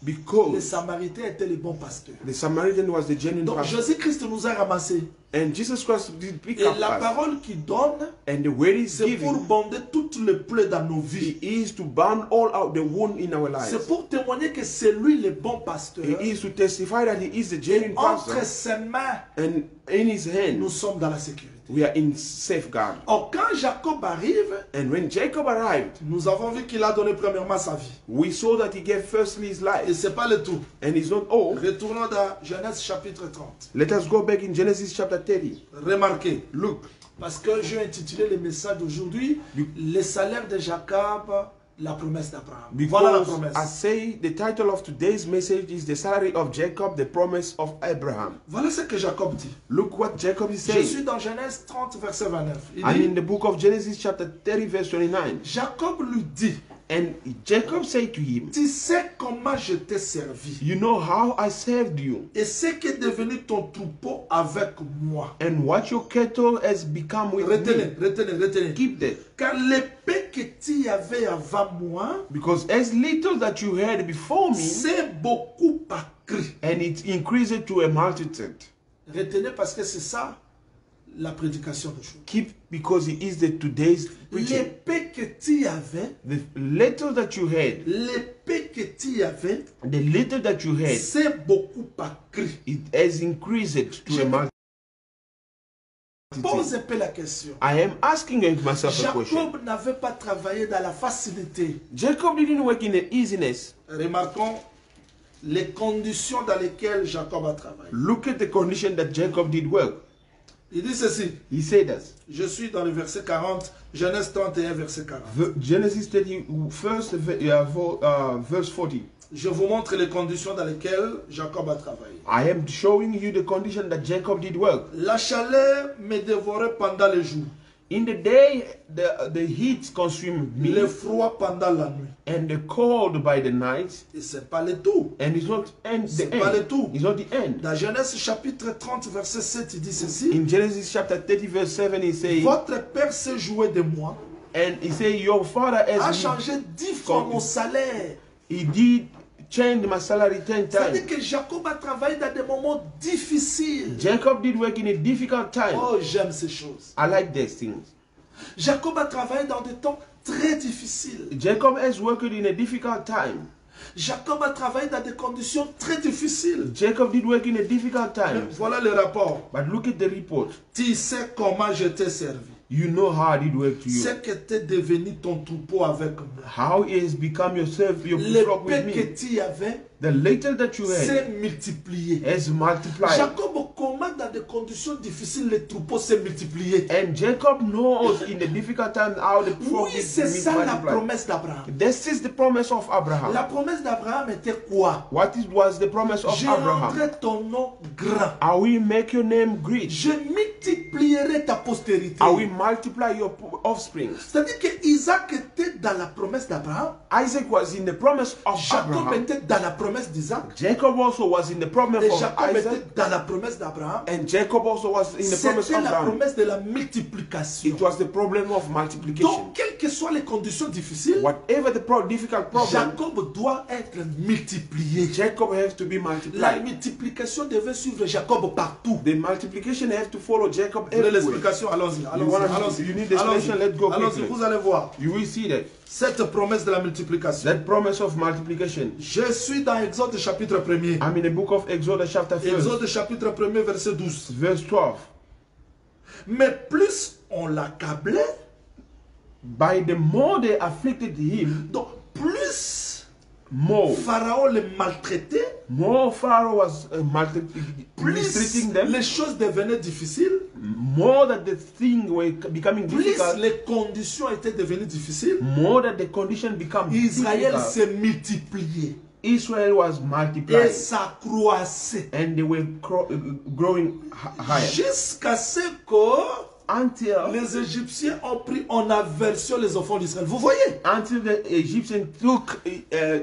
S1: les
S2: because
S1: Samaritains étaient les bons pasteurs.
S2: the Samaritan was the genuine
S1: Donc
S2: pastor.
S1: Jésus-Christ nous a ramassés.
S2: And Jesus Christ did pick
S1: Et
S2: up
S1: la
S2: us.
S1: parole qu'il donne,
S2: And the word he's
S1: c'est pour
S2: giving,
S1: bander toutes les plaies dans nos vies.
S2: it is to bound all out the wound in our
S1: C'est
S2: lives.
S1: pour témoigner que c'est lui le bon pasteur.
S2: It is to testify that he is the genuine
S1: Entre
S2: pastor.
S1: ses mains,
S2: And in his
S1: nous
S2: hand,
S1: sommes dans la sécurité.
S2: we are in safeguard.
S1: Or, quand Jacob arrive,
S2: And when Jacob arrived,
S1: nous avons vu qu'il a donné premièrement sa vie.
S2: we saw that he gave firstly his
S1: Et
S2: life.
S1: ce n'est pas le tout.
S2: And it's not all.
S1: Retournons dans Genèse chapitre 30.
S2: Let us go back in Genesis chapter 30.
S1: Remarquez,
S2: Look,
S1: parce que j'ai intitulé le message d'aujourd'hui, le salaire de Jacob, la promesse d'Abraham. Voilà la
S2: because
S1: promesse.
S2: I say the title of today's message is the salary of Jacob, the promise of Abraham.
S1: Voilà ce que Jacob dit.
S2: Look what Jacob is
S1: Je
S2: saying.
S1: suis dans Genèse 30, verset 29. Il
S2: And
S1: dit,
S2: in the book of Genesis chapter 30 verse 29.
S1: Jacob lui dit,
S2: And Jacob said to him,
S1: tu sais comment je t'ai servi
S2: you know how I served you
S1: et ce qu'est devenu ton troupeau avec moi.
S2: and what your cattle has become with
S1: Retenez,
S2: me.
S1: retenez, retenez.
S2: Keep that.
S1: Car l'épée que tu avais avant moi,
S2: Because as little that you had before me,
S1: c'est beaucoup accru.
S2: and it increased to a multitude.
S1: Retenez parce que c'est ça la prédication d'aujourd'hui.
S2: Keep, because it is the today's preaching.
S1: L'épée que tu avais,
S2: The little that you had,
S1: l'épée que tu avais,
S2: the little that you had,
S1: c'est beaucoup accru.
S2: it has increased to a multitude.
S1: Pose un peu la question.
S2: I am asking myself a question.
S1: Jacob n'avait pas travaillé dans la facilité.
S2: Jacob didn't work in the easiness.
S1: Remarquons les conditions dans lesquelles Jacob a travaillé.
S2: Look at the condition that Jacob did work.
S1: Il dit ceci.
S2: He said that.
S1: Je suis dans le verset 40, Genèse 31, verset 40.
S2: Genesis 30, verse 40.
S1: Je vous montre les conditions dans lesquelles Jacob a travaillé.
S2: I am showing you the condition that Jacob did work.
S1: La chaleur me dévorait pendant le jour,
S2: In the day, the heat consumed me,
S1: le froid pendant la nuit.
S2: and the cold by the night.
S1: Et c'est pas le tout.
S2: And it's not the
S1: C'est pas le
S2: end.
S1: tout.
S2: It's not the end.
S1: Dans Genèse chapitre 30, verset 7, il dit ceci.
S2: In Genesis chapter 30, verse 7, he says,
S1: Votre père s'est joué de moi,
S2: and he said, your father
S1: a
S2: has
S1: changé 10 fois mon salaire.
S2: he did change my salary 10
S1: C'est-à-dire
S2: times.
S1: que Jacob a travaillé dans des moments difficiles.
S2: Jacob did work in a difficult time.
S1: Oh, j'aime ces choses.
S2: I like these things.
S1: Jacob a travaillé dans des temps très difficiles.
S2: Jacob has worked in a difficult time.
S1: Jacob a travaillé dans des conditions très difficiles.
S2: Jacob did work in a difficult time.
S1: Voilà le rapport.
S2: But look at the report.
S1: Tu sais comment je t'ai servi.
S2: You know how it worked to you.
S1: C'est que tu es devenu ton troupeau avec moi.
S2: How it has become yourself, your
S1: Le
S2: flock
S1: peu
S2: with
S1: que
S2: me.
S1: tu avais
S2: The little that you had
S1: s'est multiplié.
S2: has multiplied.
S1: Jacob, comment dans des conditions difficiles le troupeau s'est multiplié?
S2: And Jacob knows in the difficult times how the flock
S1: Oui,
S2: is
S1: c'est ça la
S2: multiplied.
S1: promesse d'Abraham.
S2: This is the promise of Abraham.
S1: La promesse d'Abraham était quoi?
S2: What was the promise of
S1: Je
S2: Abraham?
S1: rendrai ton nom grand.
S2: I will make your name great.
S1: Je multiplierai ta postérité.
S2: I will multiply your offspring.
S1: C'est-à-dire que Isaac était dans la promesse d'Abraham.
S2: Isaac was in the promise of
S1: Jacob
S2: Abraham.
S1: était dans la promesse d'Isaac.
S2: Jacob also was in the promise
S1: Et
S2: of
S1: Jacob
S2: Isaac.
S1: était dans la promesse d'Abraham.
S2: And Jacob also was in the promise
S1: C'était
S2: of
S1: la
S2: Abraham.
S1: promesse de la multiplication.
S2: It was the problem of multiplication.
S1: Donc, quelles que soient les conditions difficiles,
S2: Whatever the difficult problem,
S1: Jacob doit être multiplié.
S2: Jacob has to be
S1: La
S2: multiplied.
S1: multiplication devait suivre Jacob partout.
S2: The multiplication has to follow Jacob
S1: Vous voulez
S2: everywhere.
S1: l'explication? Allons-y.
S2: You need the explanation, let's go
S1: Allons-y,
S2: quickly.
S1: vous allez voir.
S2: You will see that.
S1: Cette promesse de la multiplication.
S2: That promise of multiplication.
S1: Je suis dans Exode chapitre 1er.
S2: I'm in the book of Exodus chapter 1,
S1: Exode chapitre 1er verset 12.
S2: verse 12.
S1: Mais plus on l'accablait,
S2: By the more they afflicted him,
S1: donc plus
S2: more
S1: Pharaon le maltraitait,
S2: Pharaoh was
S1: plus
S2: mistreating them,
S1: les choses devenaient difficiles,
S2: more that the things were becoming
S1: plus
S2: difficult,
S1: les conditions étaient devenues difficiles,
S2: more that the condition became
S1: Israël
S2: difficult.
S1: s'est multiplié
S2: Israel was
S1: et
S2: multiplying
S1: s'accroissait
S2: and they were growing higher
S1: jusqu'à ce que
S2: until
S1: les Égyptiens ont pris en aversion les enfants d'Israël. Vous voyez?
S2: the Egyptians took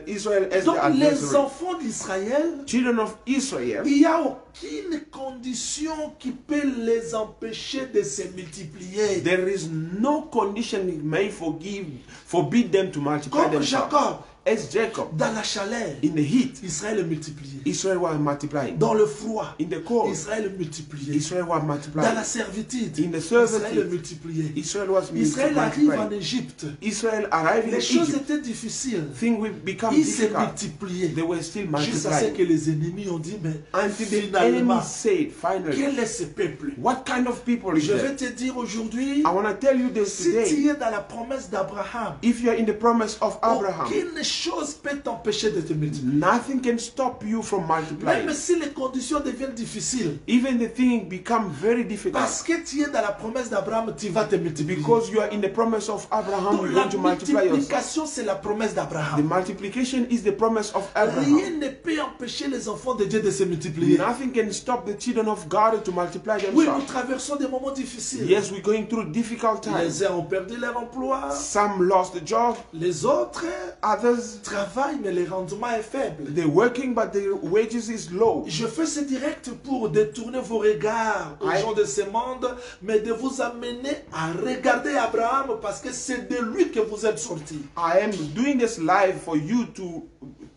S2: Israel as
S1: Donc
S2: their
S1: les
S2: adversary.
S1: enfants d'Israël,
S2: Children of Israel,
S1: il n'y a aucune condition qui peut les empêcher de se multiplier.
S2: there is no condition may forbid them to multiply
S1: Comme
S2: themselves.
S1: Jacob,
S2: As Jacob,
S1: dans la chaleur,
S2: in the heat,
S1: Israël est multiplié.
S2: Israel was multiplying.
S1: Dans le froid,
S2: In the cold,
S1: Israël est multiplié.
S2: Israel was
S1: Dans
S2: multiplying.
S1: la servitude,
S2: In the
S1: Israël est
S2: servitude,
S1: multiplié.
S2: Israel was
S1: Israël arrive en
S2: multiplying.
S1: Égypte.
S2: Israel arrived in
S1: Les choses
S2: Egypt.
S1: étaient difficiles.
S2: Things will become
S1: Ils se
S2: difficult.
S1: multipliaient.
S2: They were still
S1: Jusqu'à ce
S2: multiplying.
S1: que les ennemis ont dit, mais
S2: Until the
S1: finalement,
S2: enemy said, finally,
S1: quel est ce peuple?
S2: what kind of people is
S1: Je vais
S2: that?
S1: te dire aujourd'hui,
S2: I want to tell you this
S1: si tu
S2: today.
S1: es dans la promesse d'Abraham,
S2: If you are in the promise of Abraham,
S1: aucune chose peut t'empêcher de te multiplier.
S2: nothing can stop you from multiplying.
S1: Même si les conditions deviennent difficiles,
S2: Even the thing become very difficult.
S1: parce que tu es dans la promesse d'Abraham, tu vas te multiplier.
S2: Because you are in the promise of Abraham,
S1: Donc
S2: you're
S1: la
S2: going to multiply yourself.
S1: multiplication, c'est la promesse
S2: The
S1: d'Abraham.
S2: multiplication is the promise of Abraham.
S1: Rien ne peut empêcher les enfants de Dieu de se multiplier.
S2: Nothing can stop the children of God to multiply
S1: Oui, nous
S2: themselves.
S1: traversons des moments difficiles.
S2: Yes, we're going through difficult times.
S1: Les uns ont perdu leur emploi,
S2: Some lost the job,
S1: les autres
S2: others
S1: travaillent, mais le rendement est faible.
S2: they're working but their wages is low.
S1: Je fais ce direct pour détourner vos regards aux gens de ce monde, mais de vous amener à regarder Abraham parce que c'est de lui que vous êtes sortis.
S2: I am doing this live for you to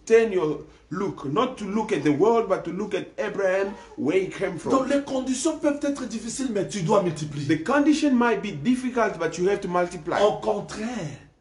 S2: turn your look, not to look at the world, but to look at Abraham, where he came from.
S1: Donc les conditions peuvent être difficiles, mais tu dois multiplier.
S2: The condition might be difficult, but you have to multiply.
S1: Au contraire,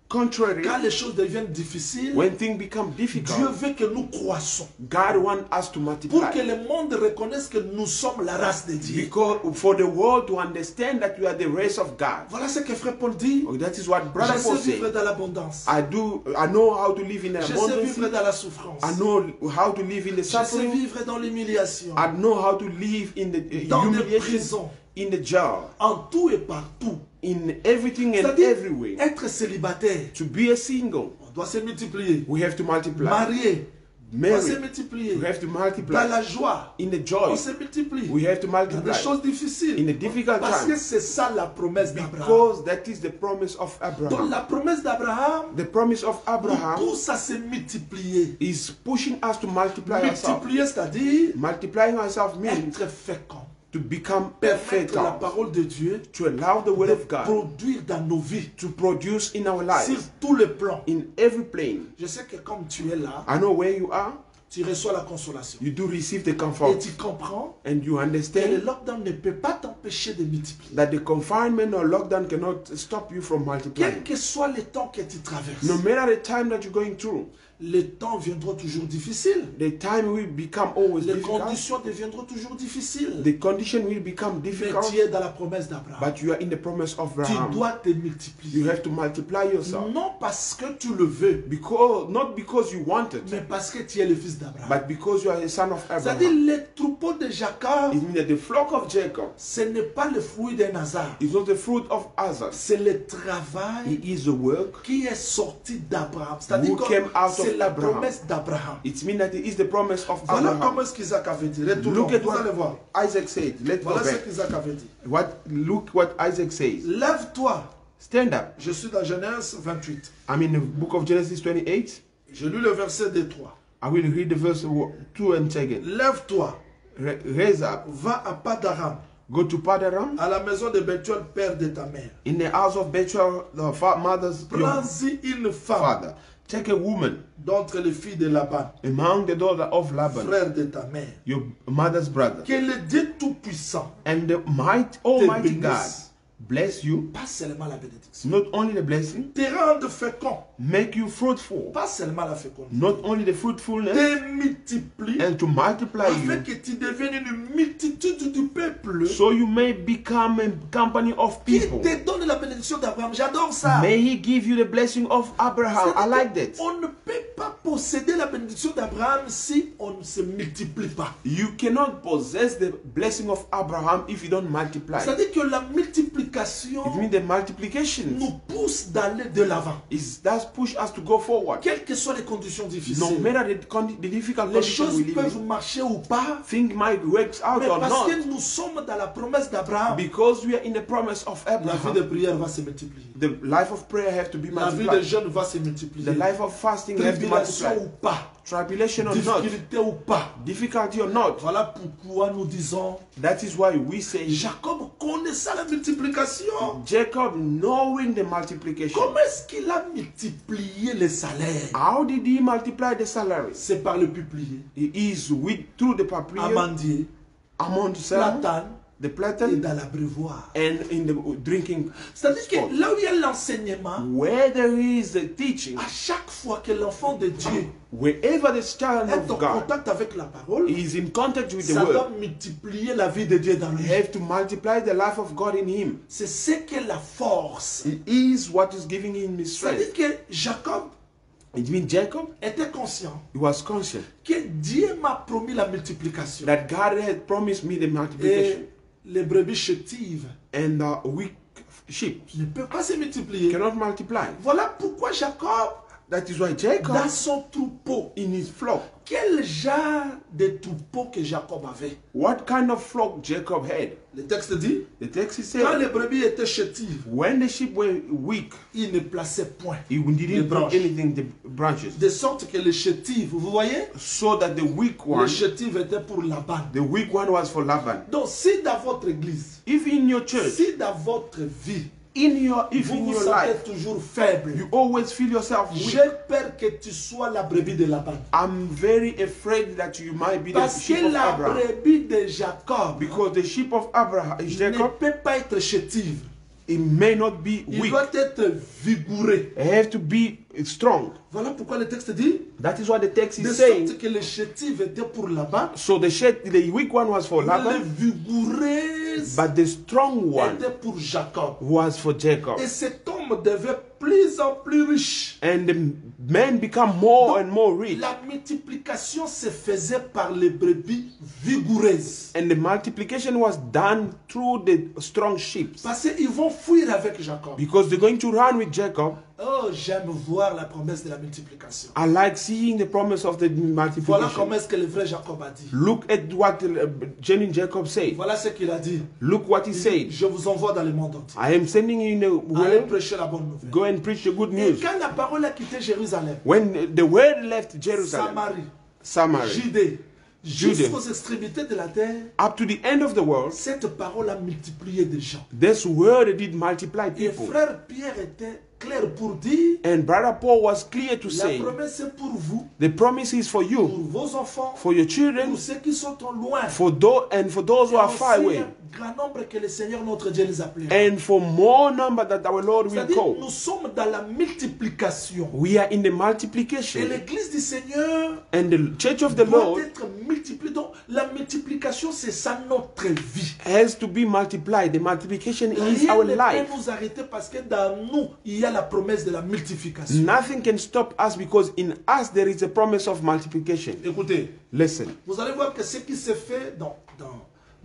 S2: Contrary,
S1: quand les choses deviennent difficiles,
S2: when things become
S1: Dieu
S2: difficult,
S1: veut que nous croissons.
S2: God wants us to
S1: Pour que
S2: multiply.
S1: le monde reconnaisse que nous sommes la race de Dieu.
S2: Because for the world to understand that we are the race of God.
S1: Voilà ce que frère Paul dit.
S2: Oh, that is what Brother
S1: Je
S2: Paul
S1: sais vivre
S2: said.
S1: dans l'abondance.
S2: I know how to live in
S1: Je sais
S2: abundance.
S1: vivre dans la souffrance.
S2: I know how to live in the
S1: Je sais
S2: suffering.
S1: vivre dans l'humiliation.
S2: I know how to live in the
S1: Dans des
S2: humiliation,
S1: prisons.
S2: in the jail,
S1: En tout et partout.
S2: in everything and
S1: C'est-à-dire,
S2: everywhere.
S1: être célibataire,
S2: To be a single,
S1: on doit se multiplier.
S2: we have to multiply.
S1: Marié, on doit se
S2: Married,
S1: multiplier.
S2: we have to
S1: Dans
S2: multiply.
S1: la joie,
S2: In the
S1: on
S2: joy,
S1: se multiplie.
S2: we have to
S1: Dans des
S2: multiply.
S1: choses difficiles.
S2: In a difficult
S1: Parce que
S2: time,
S1: c'est ça la promesse d'Abraham.
S2: because that is the promise of
S1: Donc
S2: Abraham.
S1: la promesse d'Abraham
S2: The promise of
S1: nous
S2: Abraham
S1: pousse à se multiplier.
S2: is pushing us to multiply ourselves.
S1: Multiplier, c'est-à-dire
S2: Multiplying ourselves means
S1: être fécond.
S2: to become
S1: Permettre la
S2: perfect,
S1: parole de Dieu
S2: to allow the word
S1: de
S2: of God
S1: produire dans nos vies,
S2: to produce in our
S1: sur
S2: lives,
S1: tous les plans.
S2: in every plane.
S1: Je sais que comme tu es là,
S2: I know where you are,
S1: tu reçois la consolation.
S2: you do receive the
S1: Et
S2: comfort,
S1: tu comprends
S2: and you
S1: que le
S2: understand
S1: lockdown ne peut pas t'empêcher de multiplier.
S2: that the confinement or lockdown cannot stop you from
S1: Quel
S2: multiplying.
S1: que soit le temps que tu traverses,
S2: No matter the time that you're going through,
S1: les temps viendront toujours difficiles.
S2: The time will become always
S1: Les
S2: difficult.
S1: conditions deviendront toujours difficiles.
S2: The condition will become
S1: Mais
S2: difficult.
S1: tu es dans la promesse d'Abraham.
S2: But you are in the promise of
S1: Tu
S2: Abraham.
S1: dois te multiplier.
S2: You have to multiply yourself.
S1: Non parce que tu le veux,
S2: Not because you want it,
S1: mais parce que tu es le fils d'Abraham.
S2: but because you are a son of
S1: C'est-à-dire
S2: Abraham.
S1: les troupeaux de Jacob,
S2: It means that the flock of Jacob
S1: ce n'est pas le fruit d'un hasard.
S2: is not the fruit of others.
S1: C'est le travail
S2: It is the work.
S1: qui est sorti d'Abraham. C'est-à-dire
S2: Who
S1: que
S2: came out
S1: c'est
S2: of
S1: la
S2: Abraham.
S1: promesse d'Abraham.
S2: It means that it is the promise of
S1: Voilà
S2: Abraham.
S1: comment ce qu'Isaac avait dit. Retournons,
S2: Look at
S1: vous allez voir.
S2: what Isaac said. Let's go
S1: Voilà ce
S2: back.
S1: qu'Isaac avait dit.
S2: Look what Isaac says.
S1: Lève-toi.
S2: Stand up.
S1: Je suis dans Genèse 28.
S2: I'm in the book of Genesis 28.
S1: Je lis le verset 2-3.
S2: I will read the verse 2 and second.
S1: Lève-toi,
S2: Raise up.
S1: va à Padaram,
S2: Go to Padaram.
S1: à la maison de Bethuel, père de ta mère.
S2: In the house of Bethuel, the mother's your
S1: Prends-y une femme
S2: father. Take a woman
S1: d'entre les filles de Laban,
S2: among the daughter of Laban,
S1: frère de ta mère.
S2: your mother's brother.
S1: Que le Dieu Tout-Puissant,
S2: And the Almighty
S1: bénisse.
S2: God bless you.
S1: pas seulement la bénédiction,
S2: Not only the blessing,
S1: te rende fécond,
S2: make you fruitful.
S1: pas seulement la fécondité,
S2: Not only the fruitfulness,
S1: te multiplie,
S2: and to multiply
S1: afin
S2: you,
S1: que tu deviennes une multitude du peuple
S2: so you may become a company of
S1: qui
S2: people.
S1: te donne la bénédiction d'Abraham. J'adore ça.
S2: May He give you the blessing of Abraham. I like that.
S1: On ne peut pas posséder la bénédiction d'Abraham si on ne se multiplie pas.
S2: You cannot possess the blessing of Abraham if you don't multiply.
S1: C'est-à-dire que la
S2: It
S1: multiplication
S2: means the multiplication
S1: nous pousse d'aller de l'avant.
S2: does push us to go forward.
S1: Quelles que soient les conditions
S2: No
S1: difficiles,
S2: matter the difficult
S1: les
S2: conditions
S1: choses
S2: we live
S1: peuvent
S2: in,
S1: marcher ou pas,
S2: things might work out
S1: mais
S2: or
S1: parce
S2: not.
S1: que nous sommes dans la promesse d'Abraham,
S2: Because we are in the promise of
S1: la vie de
S2: Abraham,
S1: prière va se multiplier.
S2: the life of prayer have to be
S1: La vie de
S2: multiplied.
S1: jeûne va se multiplier.
S2: The life of fasting have to
S1: Tribulation
S2: multiply.
S1: ou pas,
S2: Tribulation or not,
S1: difficulté ou pas.
S2: difficulty or not.
S1: Voilà pourquoi nous disons,
S2: That is why we say
S1: Jacob connaissait la multiplication.
S2: Jacob knowing the multiplication.
S1: Comment est-ce qu'il a multiplié les salaires?
S2: How did he multiply the salaries?
S1: C'est par le peuplier,
S2: He is through the papier,
S1: amandier,
S2: among the salad,
S1: platane
S2: the
S1: et
S2: platen,
S1: dans l'abreuvoir.
S2: and in the drinking
S1: C'est-à-dire
S2: spot.
S1: que là où il y a l'enseignement,
S2: Where there is the teaching,
S1: à chaque fois que l'enfant de Dieu
S2: wherever the child
S1: est en
S2: of God
S1: contact avec la parole,
S2: is in contact with the
S1: ça doit
S2: word,
S1: multiplier la vie de Dieu dans lui.
S2: have to multiply the life of God in him.
S1: C'est ce que la force.
S2: It is what is giving him his
S1: C'est-à-dire
S2: strength.
S1: que Jacob
S2: It means Jacob,
S1: était conscient
S2: he was conscious
S1: que Dieu m'a promis la multiplication.
S2: that God had promised me the
S1: Et
S2: multiplication.
S1: les brebis chétives
S2: And the weak sheep
S1: ne peuvent pas se multiplier.
S2: cannot multiply.
S1: Voilà pourquoi Jacob,
S2: That is why Jacob,
S1: dans son troupeau,
S2: in his flock,
S1: quel genre de troupeau que Jacob avait?
S2: what kind of flock Jacob had?
S1: Le texte dit,
S2: The text is
S1: quand
S2: saying,
S1: les brebis étaient chétives,
S2: when the sheep were weak,
S1: il ne plaçait point.
S2: he
S1: Les
S2: didn't put
S1: branches.
S2: anything the branches,
S1: De sorte que les chétives, vous voyez,
S2: so that the weak
S1: les
S2: one,
S1: chétives étaient pour Laban.
S2: the weak one was for Laban.
S1: Donc si dans votre église,
S2: If in your church,
S1: si dans votre vie,
S2: if
S1: vous
S2: in
S1: vous
S2: your
S1: sentez
S2: life,
S1: toujours faible,
S2: you always feel yourself weak,
S1: j'ai peur que tu sois la brebis de Laban.
S2: I'm very afraid that you might be the
S1: Parce
S2: sheep
S1: que
S2: of
S1: la
S2: Abraham.
S1: brebis de Jacob
S2: Because the sheep of Abraham,
S1: ne
S2: Jacob,
S1: peut pas être chétive.
S2: it may not be
S1: Il
S2: weak.
S1: doit être vigoureux.
S2: It has to be strong.
S1: Voilà pourquoi le texte dit,
S2: That is what the text
S1: de
S2: is saying.
S1: sorte que les chétives étaient pour Laban,
S2: So the weak one was for
S1: mais les
S2: Laban,
S1: vigoureuses
S2: but the strong one
S1: étaient pour Jacob.
S2: was for Jacob.
S1: Et cet homme devait plus en plus riche.
S2: And the men become more and more rich.
S1: La multiplication se faisait par les brebis vigoureuses.
S2: And the multiplication was done through the strong sheep.
S1: Parce qu'ils vont fuir avec Jacob.
S2: Because they're going to run with Jacob.
S1: Oh, j'aime voir la promesse de la multiplication.
S2: I like seeing the promise of the
S1: Voilà
S2: multiplication.
S1: comment est-ce que le vrai Jacob a dit.
S2: Look at what Jenny Jacob said.
S1: Voilà ce qu'il a dit.
S2: Look what he said.
S1: Je vous envoie dans le monde entier.
S2: I am sending you in the
S1: Allez
S2: world.
S1: prêcher la bonne nouvelle.
S2: Go and preach the good
S1: Et
S2: news.
S1: quand la parole a quitté Jérusalem,
S2: When the word left Jerusalem,
S1: Samarie,
S2: Samaria,
S1: Judée,
S2: Jude,
S1: jusqu'aux extrémités de la terre,
S2: up to the end of the world,
S1: cette parole a multiplié des gens.
S2: this word did multiply
S1: Et
S2: people.
S1: frère Pierre était clair pour dire,
S2: And Brother Paul was clear to
S1: la
S2: say,
S1: promesse est pour vous,
S2: the promise is for
S1: pour
S2: you,
S1: vos enfants,
S2: for your
S1: pour
S2: children,
S1: ceux qui sont en loin.
S2: for those who are far
S1: Aussi
S2: away,
S1: un grand nombre que le Seigneur notre Dieu les appellera.
S2: and for more number that our Lord will
S1: C'est-à-dire,
S2: call.
S1: nous sommes dans la multiplication.
S2: We are in the
S1: Et
S2: multiplication,
S1: l'église du Seigneur
S2: and the church of the
S1: doit
S2: Lord
S1: être multipliée. Donc, la multiplication, c'est ça notre vie.
S2: has to be multiplied. The multiplication is
S1: Rien
S2: our
S1: ne peut
S2: life.
S1: nous arrêter parce que dans nous, il y a la promesse de la multiplication.
S2: Nothing can stop us because in us there is a promise of multiplication.
S1: Écoutez,
S2: Listen,
S1: vous allez voir que ce qui s'est fait dans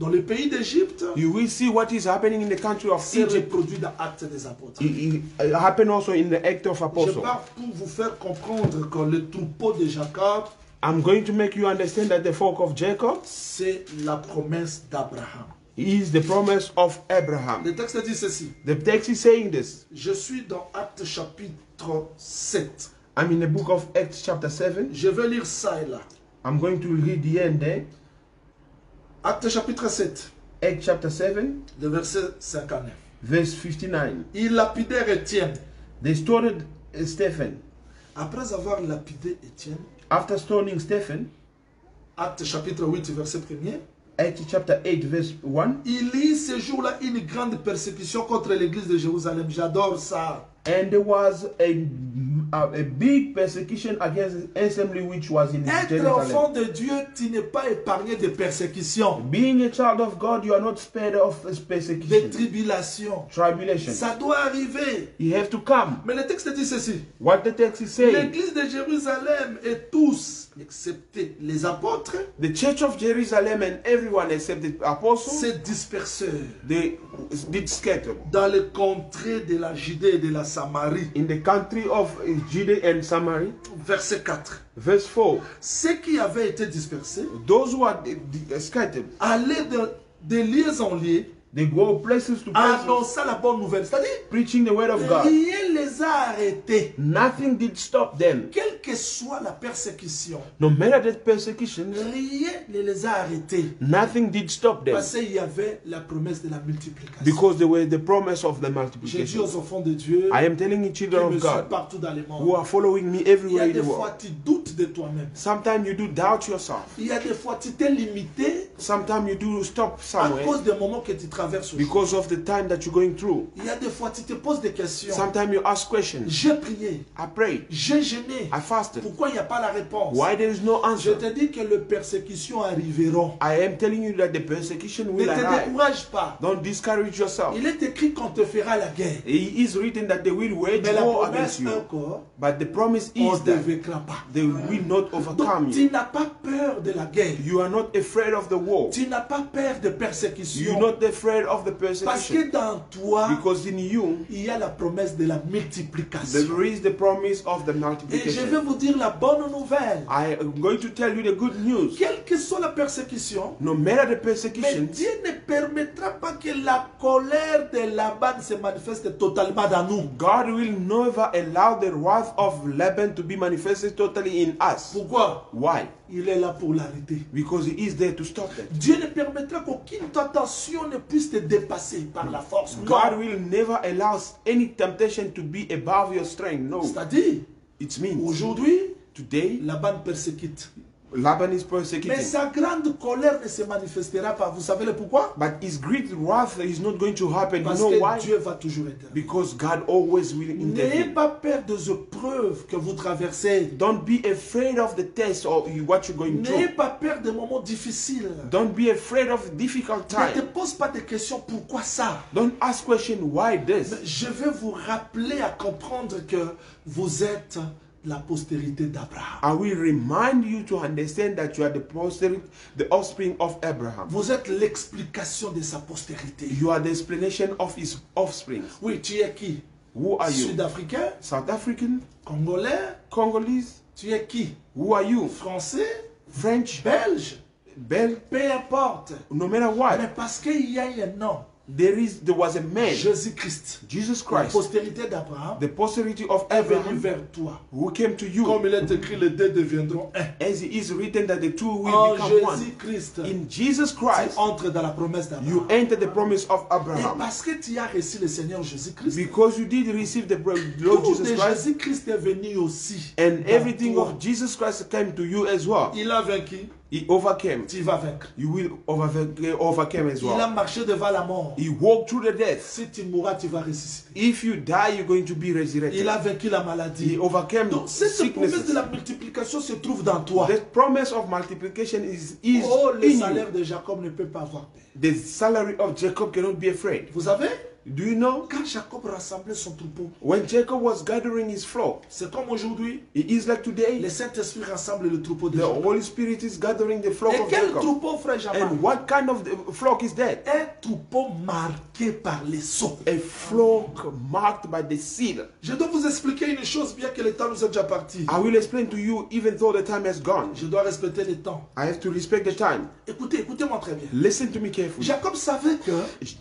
S1: le pays d'Égypte,
S2: you will see what is happening in the country of
S1: c'est
S2: Egypt.
S1: reproduit dans Actes des Apôtres.
S2: It happened also in the Act of
S1: Je
S2: Apostles.
S1: parle pour vous faire comprendre que le troupeau de Jacob,
S2: I'm going to make you understand that the folk of Jacob
S1: c'est la promesse d'Abraham.
S2: is the promise of Abraham.
S1: Le texte dit ceci.
S2: The text is saying this.
S1: Je suis dans Actes chapitre 7.
S2: I'm in the book of Acts chapter 7.
S1: Je vais lire ça et là.
S2: I'm going to read the end there.
S1: Actes chapitre 7,
S2: Acts chapter 7,
S1: le verset 59.
S2: verse 59.
S1: Ils lapidèrent Étienne.
S2: They stoned Stephen.
S1: Après avoir lapidé Étienne,
S2: After stoning Stephen,
S1: Actes chapitre 8, verset 1er,
S2: Acts chapter 8, verse 1.
S1: il y eut ce jour-là une grande persécution contre l'église de Jérusalem. J'adore ça.
S2: And there was a big persecution against the assembly which was in
S1: Être
S2: Jerusalem.
S1: enfant de Dieu, tu n'es pas épargné de persécutions,
S2: Being a child of God, you are not spared of
S1: de
S2: persecution,
S1: tribulations.
S2: tribulation.
S1: Ça doit arriver.
S2: You have to come.
S1: Mais le texte dit ceci.
S2: What the text is saying,
S1: L'église de Jérusalem et tous, excepté les apôtres,
S2: the church of Jerusalem and everyone except the apostles,
S1: se dispersèrent
S2: they did scatter
S1: dans les contrées de la Judée et de la Samarie.
S2: in the country of Judea and Samaria.
S1: Verset 4.
S2: Verse 4.
S1: Ceux qui avaient été dispersés
S2: Those who are scattered,
S1: allaient de lieu en lieu,
S2: they go places to places,
S1: annonçant la bonne nouvelle. C'est-à-dire,
S2: preaching the word of God.
S1: rien ne les a arrêtés.
S2: Nothing did stop them.
S1: Quelle que soit la persécution,
S2: No matter the persecution,
S1: rien ne les a arrêtés.
S2: nothing did stop them.
S1: Parce qu'il y avait la promesse de la multiplication.
S2: Because they were the promise of the
S1: J'ai dit
S2: multiplication.
S1: aux enfants de Dieu
S2: I am telling you,
S1: qui
S2: children
S1: me
S2: of
S1: suivent
S2: God,
S1: partout dans le
S2: who
S1: monde.
S2: are following me
S1: Il y
S2: everywhere
S1: a
S2: in
S1: des
S2: the
S1: fois
S2: world.
S1: tu doutes de toi-même.
S2: Sometimes you do doubt yourself.
S1: Il y a des fois tu t'es limité
S2: Sometimes you do stop
S1: à
S2: somewhere
S1: cause des moments que tu traverses.
S2: because of the time that you're going through.
S1: Il y a des fois tu te poses des questions.
S2: Sometimes you ask questions.
S1: J'ai prié,
S2: I prayed.
S1: j'ai jeûné.
S2: I fasted.
S1: Pourquoi il n'y a pas la réponse?
S2: Why there is no
S1: Je
S2: answer?
S1: te dis que les persécutions arriveront.
S2: I am telling you that the persecution
S1: Ne
S2: will
S1: te
S2: arrive.
S1: décourage pas.
S2: Don't discourage yourself.
S1: Il est écrit qu'on te fera la guerre.
S2: It is written that they will wage
S1: Mais la
S2: war
S1: promesse
S2: against you.
S1: encore,
S2: But the promise
S1: on
S2: is
S1: ne te
S2: that
S1: vaincra pas.
S2: they will not overcome
S1: Donc tu
S2: you.
S1: n'as pas peur de la guerre.
S2: You are not afraid of the war.
S1: Tu n'as pas peur de
S2: You're
S1: persécution.
S2: not afraid of the
S1: Parce
S2: persecution.
S1: que dans toi,
S2: Because in you,
S1: il y a la promesse de la multiplication.
S2: there is the promise of the
S1: Et je vais
S2: multiplication.
S1: vous dire la bonne nouvelle.
S2: I am going to tell you the good news.
S1: Quelle que soit la persécution,
S2: No matter the
S1: mais
S2: persecution,
S1: Dieu ne permettra pas que la colère de Laban se manifeste totalement dans nous.
S2: God will never allow the wrath of Laban to be manifested totally in us.
S1: Pourquoi?
S2: Why?
S1: Il est là pour l'arrêter.
S2: Because He is there to stop that.
S1: Dieu ne permettra qu'aucune tentation ne puisse te dépasser par la force.
S2: God
S1: Non.
S2: will never allow any temptation to be above your strength. No.
S1: C'est-à-dire,
S2: It means
S1: aujourd'hui,
S2: today
S1: Laban persécute.
S2: Laban is
S1: Mais
S2: persecuting.
S1: sa grande colère ne se manifestera pas. Vous savez le pourquoi?
S2: But his great wrath is not going to happen. You
S1: Parce
S2: know
S1: que
S2: why?
S1: Dieu va toujours intervenir.
S2: Because God always will
S1: N'ayez
S2: intervene.
S1: pas peur des épreuves que vous traversez.
S2: Don't be afraid of the test or what you're going
S1: N'ayez
S2: through.
S1: pas peur des moments difficiles.
S2: Don't be afraid of difficult
S1: Ne te
S2: time.
S1: pose pas de questions pourquoi ça.
S2: Don't ask question why this.
S1: Mais je vais vous rappeler à comprendre que vous êtes la postérité d'Abraham.
S2: I will remind you to understand that you are the offspring of Abraham.
S1: Vous êtes l'explication de sa postérité.
S2: You are the explanation of his offspring.
S1: Oui, tu es qui?
S2: Who are you?
S1: Sud-Africain?
S2: South African?
S1: Congolais?
S2: Congolese?
S1: Tu es qui?
S2: Who are you?
S1: Français?
S2: French?
S1: Belge?
S2: Bel?
S1: Peu importe.
S2: No matter
S1: Mais
S2: what.
S1: parce qu'il y a un nom.
S2: there was a man,
S1: Jésus-Christ,
S2: Jesus
S1: la
S2: Christ,
S1: postérité d'Abraham,
S2: the posterity of
S1: est venu
S2: Abraham,
S1: vers toi.
S2: who came to you,
S1: Comme il est écrit, les deux deviendront un.
S2: as it is written that the two will
S1: En
S2: become one.
S1: Jésus-Christ,
S2: In Jesus
S1: tu
S2: Christ,
S1: entres dans la promesse
S2: you
S1: d'Abraham.
S2: enter the promise of
S1: Et
S2: Abraham.
S1: parce que tu as reçu le Seigneur Jésus-Christ,
S2: Because you did receive the Lord
S1: tout
S2: Jesus
S1: de
S2: Christ,
S1: Jésus-Christ est venu aussi.
S2: and
S1: dans
S2: everything
S1: toi.
S2: of Jesus Christ came to you as well.
S1: Il a vaincu,
S2: He overcame.
S1: tu vas vaincre.
S2: You will overcome as
S1: Il a
S2: well.
S1: marché devant la mort.
S2: He walked through the death.
S1: Si tu mourras, tu vas ressusciter.
S2: If you die, you're going to be
S1: Il
S2: resurrected.
S1: a vaincu la
S2: He
S1: maladie.
S2: overcame
S1: Donc cette promesse de
S2: sicknesses.
S1: la multiplication se trouve dans toi.
S2: The promise of multiplication is
S1: Oh, le
S2: in you.
S1: salaire de Jacob ne peut pas avoir peur.
S2: The salary of Jacob cannot be afraid.
S1: Vous savez,
S2: Do you know?
S1: quand Jacob rassemblait son troupeau,
S2: When Jacob was gathering his flock,
S1: c'est comme aujourd'hui,
S2: it is like today,
S1: le Saint-Esprit rassemble le troupeau de
S2: the
S1: Jacob.
S2: Holy Spirit is gathering the flock
S1: Et
S2: of
S1: quel
S2: Jacob.
S1: troupeau, frère Jamal?
S2: And what kind of flock is that?
S1: Un troupeau marqué par les sauts.
S2: A flock marked by the seal.
S1: Je dois vous expliquer une chose, bien que le temps nous est déjà parti.
S2: I will explain to you even though the time has gone.
S1: Je dois respecter le temps.
S2: I have to respect the time.
S1: Écoutez, écoutez-moi très bien.
S2: Listen to me carefully.
S1: Jacob savait que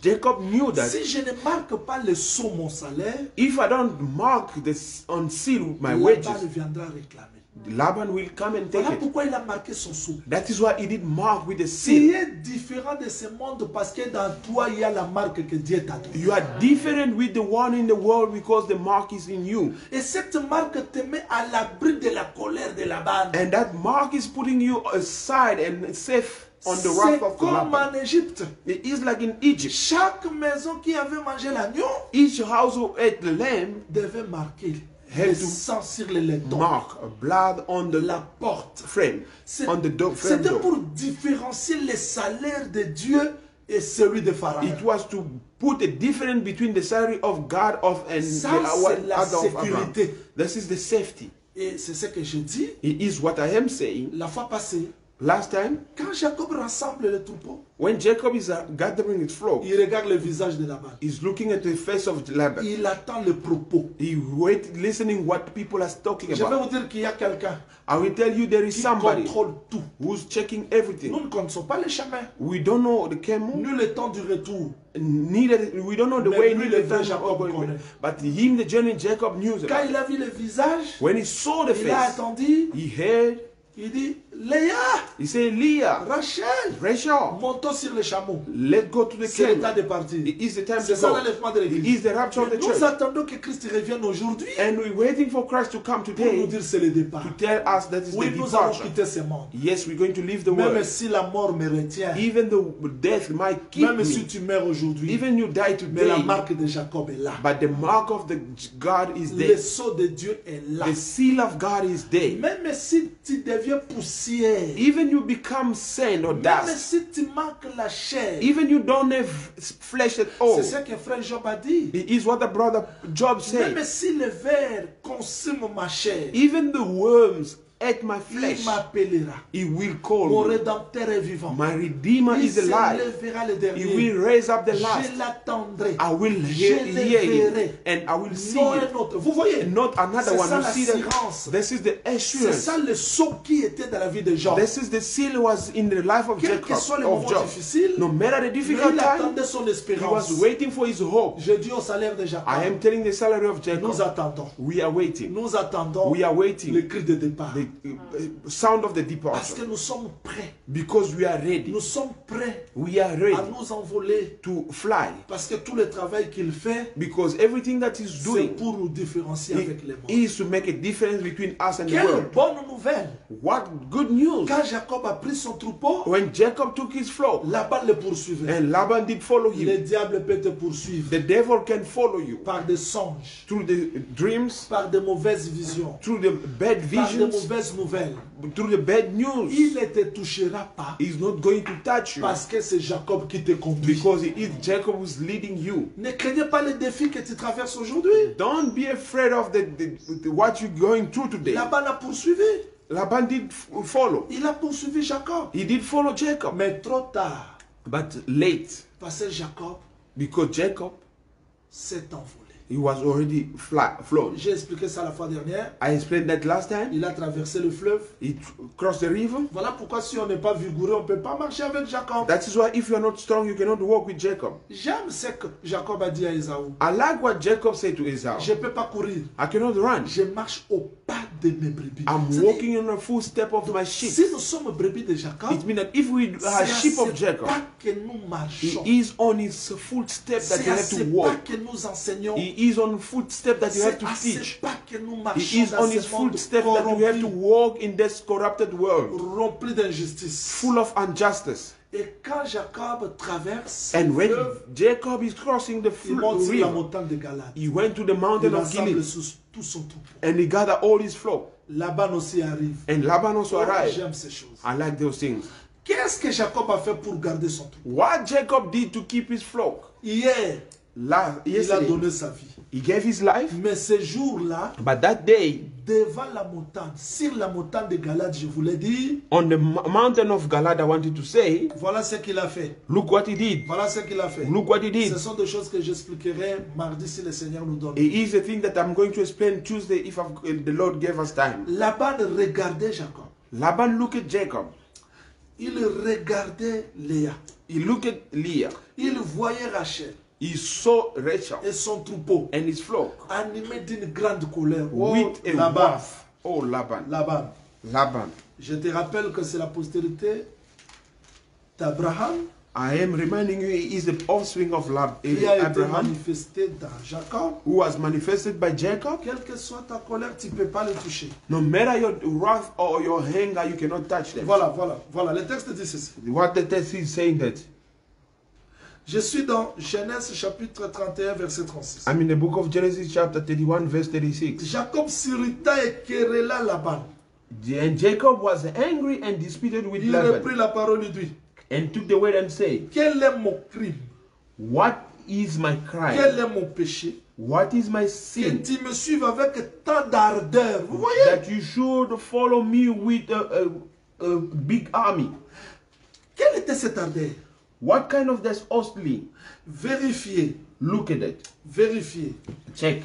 S2: Jacob knew that
S1: si je ne marque pas le sceau, mon salaire,
S2: if I don't mark this on seal my
S1: Laban
S2: wages,
S1: viendra réclamer.
S2: Laban will come and take
S1: Voilà
S2: it.
S1: pourquoi il a marqué son sceau.
S2: That is why he did mark with the
S1: Tu
S2: seal.
S1: es différent de ce monde parce que dans toi, il y a la marque que Dieu t'a donnée.
S2: You are different with the one in the world because the mark is in you.
S1: Et cette marque te met à l'abri de la colère de Laban.
S2: And that mark is putting you aside and safe on the
S1: C'est
S2: wrath of
S1: comme
S2: Laban.
S1: en Égypte.
S2: It is like in Egypt.
S1: Chaque maison qui avait mangé l'agneau
S2: Each house who ate the lamb
S1: devait marquer
S2: Had
S1: le
S2: to
S1: sang sur les laietons.
S2: mark blood on the
S1: La porte.
S2: frame,
S1: C'est-
S2: on the door frame
S1: C'était
S2: door.
S1: pour différencier le salaire de Dieu et celui de Pharaon.
S2: It was to put a difference between the salary of God and
S1: Ça,
S2: the
S1: c'est la
S2: other of Abraham.
S1: sécurité.
S2: This is the safety.
S1: Et c'est ce que je dis
S2: It is what I am saying.
S1: la fois passée.
S2: Last time,
S1: Quand Jacob rassemble le troupeau,
S2: when Jacob is gathering his flock,
S1: il regarde le visage de Laban.
S2: he's looking at the face of Laban.
S1: Il attend le propos.
S2: He wait, listening what people are talking
S1: Je vais
S2: about.
S1: vous dire qu'il y a quelqu'un
S2: I will tell you there is
S1: qui
S2: somebody
S1: contrôle tout.
S2: who's checking
S1: Nous
S2: everything.
S1: ne connaissons pas les chemins,
S2: We don't know the camel,
S1: ni le temps du retour.
S2: neither we don't know the
S1: Mais
S2: way,
S1: lui,
S2: neither
S1: le
S2: the time
S1: Jacob
S2: of going.
S1: connaît.
S2: But him, the journey, Jacob knew
S1: Quand
S2: about.
S1: il a vu le visage,
S2: When he saw the
S1: il a
S2: face,
S1: attendu.
S2: he heard.
S1: Il dit, Léa,
S2: He said, Leah,
S1: Rachel,
S2: Rachel,
S1: montons sur le chameau.
S2: let's go to the
S1: C'est le temps
S2: camel.
S1: de partir.
S2: It is the time
S1: C'est
S2: to
S1: ça
S2: go.
S1: l'enlèvement de
S2: It
S1: l'église.
S2: is the rapture of the
S1: Nous
S2: church.
S1: attendons que Christ revienne aujourd'hui
S2: And we're waiting for Christ to come
S1: pour nous
S2: today
S1: dire c'est le départ.
S2: to tell us that is
S1: Oui,
S2: the
S1: nous allons
S2: departure.
S1: quitter ce monde.
S2: Yes, we're going to leave the
S1: Même
S2: world.
S1: si la mort me retient,
S2: Even though death might keep
S1: même si
S2: me,
S1: tu meurs aujourd'hui,
S2: even you die
S1: mais la
S2: today,
S1: marque de Jacob est là.
S2: but the mark of the God is
S1: Le
S2: there.
S1: sceau de Dieu est là.
S2: The seal of God is there.
S1: Même si tu deviens poussière,
S2: Even you become sand or
S1: même
S2: dust,
S1: si tu manques la chair,
S2: even you don't have flesh at all.
S1: c'est ce que frère Job a dit.
S2: It is what the brother Job said.
S1: Même si le ver consume ma chair,
S2: Even the worms ate my
S1: il
S2: flesh.
S1: m'appellera.
S2: He will call
S1: Mon
S2: me.
S1: rédempteur est vivant.
S2: My Redeemer
S1: Il
S2: is
S1: se
S2: alive.
S1: lèvera le
S2: He
S1: dernier.
S2: will raise up the last.
S1: Je l'attendrai.
S2: I will
S1: Je
S2: hear
S1: le
S2: him
S1: verrai.
S2: and I will see
S1: Non
S2: him.
S1: un autre. Vous voyez,
S2: And not another
S1: c'est
S2: one.
S1: ça
S2: You see that?
S1: l'assurance.
S2: This is the
S1: C'est
S2: assurance.
S1: ça le sceau qui était dans la vie de Job.
S2: This is the seal was in the life of
S1: Quels que
S2: Jacob,
S1: soient les
S2: of
S1: moments
S2: Job.
S1: difficiles,
S2: No matter the
S1: mais
S2: difficult
S1: il
S2: time,
S1: attendait son
S2: he
S1: espérance.
S2: was waiting for his hope.
S1: Je dis au salaire de Jacob,
S2: I am telling the salary of Jacob.
S1: nous attendons.
S2: We are waiting.
S1: Nous attendons
S2: We are
S1: le
S2: waiting.
S1: cri de départ.
S2: The sound of the
S1: Parce que
S2: departure.
S1: nous sommes prêts.
S2: Because we are ready.
S1: Nous sommes prêts
S2: We are
S1: à
S2: ready
S1: nous envoler.
S2: to fly.
S1: Parce que tout le travail qu'il fait,
S2: Because everything that he's
S1: c'est
S2: doing
S1: pour nous différencier avec les morts.
S2: is to make a difference between us and the
S1: Quelle
S2: world.
S1: bonne nouvelle!
S2: What good news!
S1: Quand Jacob a pris son troupeau,
S2: When Jacob took his flock
S1: Laban le poursuivait.
S2: and Laban did follow
S1: Le
S2: him,
S1: diable peut te poursuivre
S2: the devil can follow you
S1: par des songes,
S2: through the dreams,
S1: par de mauvaises visions,
S2: through the bad
S1: par de
S2: visions,
S1: mauvaises nouvelles.
S2: through the bad news.
S1: Il ne te touchera pas
S2: He's not going to touch you
S1: parce que c'est Jacob qui te conduit.
S2: because it is Jacob who's leading you.
S1: Ne craignez pas les défis que tu traverses aujourd'hui.
S2: Don't be afraid of what you're going through today.
S1: Laban a poursuivi.
S2: Laban did follow.
S1: Il a poursuivi Jacob.
S2: He did follow Jacob.
S1: Mais trop tard,
S2: But late,
S1: parce que Jacob
S2: because Jacob,
S1: s'est envolé.
S2: He was already flown.
S1: J'ai expliqué ça la fois dernière.
S2: I explained that last time.
S1: Il a traversé le fleuve.
S2: He crossed the river.
S1: Voilà pourquoi si on n'est pas vigoureux, on ne peut pas marcher avec Jacob.
S2: That is why if you are not strong, you cannot walk with Jacob.
S1: J'aime ce que Jacob a dit à Esaü.
S2: I like what Jacob said to Esau.
S1: Je ne peux pas courir.
S2: I cannot run.
S1: Je marche au pas de mes brebis.
S2: I'm walking in the footstep of my sheep.
S1: Si nous sommes brebis de Jacob,
S2: It means that if we are sheep of Jacob,
S1: pas que nous marchons.
S2: he is on his footstep that you have to
S1: C'est pas
S2: walk.
S1: que nous enseignons.
S2: He is on footstep that you have to
S1: C'est
S2: teach.
S1: pas que nous
S2: He
S1: marchons
S2: is
S1: dans
S2: on his
S1: ce monde
S2: footstep that you have to
S1: corrompu,
S2: walk in this corrupted world,
S1: rempli d'injustice.
S2: full of injustice.
S1: Et quand Jacob traverse
S2: And
S1: le
S2: when
S1: fleuve,
S2: Jacob is crossing the
S1: il monte sur la
S2: river,
S1: montagne de Galade.
S2: he went to the
S1: Il
S2: mountain of
S1: rassemble
S2: Gilead
S1: tout son troupeau.
S2: and he gathered all his flock.
S1: Laban aussi arrive.
S2: And Laban also
S1: Oh,
S2: arrived.
S1: j'aime ces choses.
S2: I like those things.
S1: Qu'est-ce que Jacob a fait pour garder son troupeau?
S2: What Jacob did to keep his flock.
S1: Hier, il a
S2: Yesterday,
S1: donné sa vie.
S2: he gave his life.
S1: Mais ce jour-là,
S2: But that day,
S1: devant la montagne, sur la montagne de Galade, je vous l'ai dit,
S2: on the mountain of Galad, I wanted to say,
S1: voilà ce qu'il a fait.
S2: look what he did.
S1: Voilà ce qu'il a fait.
S2: Look what he did.
S1: Ce sont des choses que j'expliquerai mardi si le Seigneur nous donne.
S2: It is a thing that I'm going to explain Tuesday if the Lord gave us time.
S1: Laban regardait Jacob.
S2: Laban looked at Jacob.
S1: Il regardait Léa.
S2: He looked at Leah.
S1: Il voyait Rachel
S2: He saw Rachel
S1: et son troupeau
S2: and his flock
S1: animés d'une grande colère. Oh,
S2: with a
S1: Laban.
S2: wrath. Oh, Laban.
S1: Laban.
S2: Laban.
S1: Je te rappelle que c'est la postérité d'Abraham
S2: I am reminding you, he is the offspring of
S1: qui a été
S2: Abraham,
S1: manifesté dans Jacob.
S2: who was manifested by Jacob.
S1: Quelle que soit ta colère, tu ne peux pas le toucher.
S2: No matter your wrath or your anger, you cannot touch them.
S1: Voilà. Le texte dit ceci.
S2: What the text is saying that
S1: Je suis dans Genèse chapitre 31, verset 36.
S2: I'm in the book of Genesis chapter 31 verse 36.
S1: Jacob s'irrita et querella Laban.
S2: And Jacob was angry and disputed with
S1: Il
S2: Laban
S1: reprit la parole et dit,
S2: and took the word and said,
S1: quel est mon crime?
S2: what is my
S1: Quel
S2: crime?
S1: est mon péché?
S2: What is my
S1: Que
S2: sin?
S1: tu me suives avec tant d'ardeur. Vous voyez?
S2: That you should follow me with a big army.
S1: Quelle était cette ardeur?
S2: What kind of this hostly?
S1: Vérifiez.
S2: Look at it.
S1: Vérifiez.
S2: Check.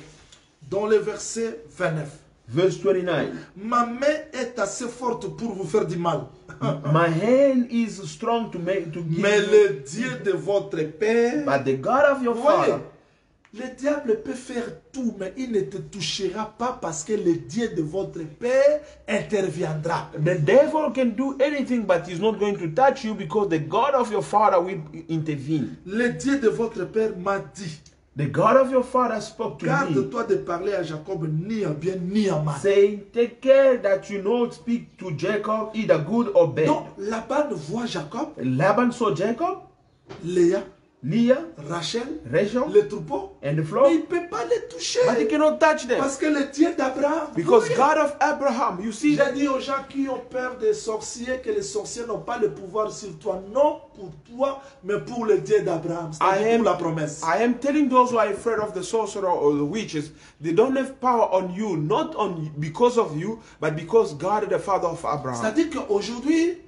S1: Dans le verset 29.
S2: Verse 29.
S1: Ma main est assez forte pour vous faire du mal.
S2: My hand is strong to give
S1: Mais
S2: you,
S1: le Dieu de votre père,
S2: but the God of your
S1: vous voyez,
S2: father,
S1: le diable peut faire tout, mais il ne te touchera pas parce que le Dieu de votre père interviendra.
S2: the devil can do anything, but he's not going to touch you because the God of your father will intervene.
S1: Le Dieu de votre père m'a dit,
S2: The God of your father spoke to me,
S1: garde-toi de parler à Jacob ni en bien ni en mal.
S2: saying, take care that you not speak to Jacob either good or bad.
S1: Donc Laban voit Jacob,
S2: Laban saw Jacob,
S1: Léa,
S2: Leah,
S1: Rachel,
S2: Rachel,
S1: le troupeau,
S2: and the
S1: mais
S2: flock,
S1: il ne peut pas les toucher.
S2: but he cannot touch them.
S1: Parce que le Dieu d'Abraham,
S2: Because
S1: vous voyez,
S2: God of Abraham, you see,
S1: j'ai dit aux gens qui ont peur des sorciers que les sorciers n'ont pas le pouvoir sur toi, non pour toi, mais pour le Dieu d'Abraham, c'est-à-dire pour la promesse.
S2: I am telling those who are afraid of the sorcerer or the witches, they don't have power on you, not on because of you, but because God is the father of Abraham.
S1: C'est-à-dire qu'aujourd'hui,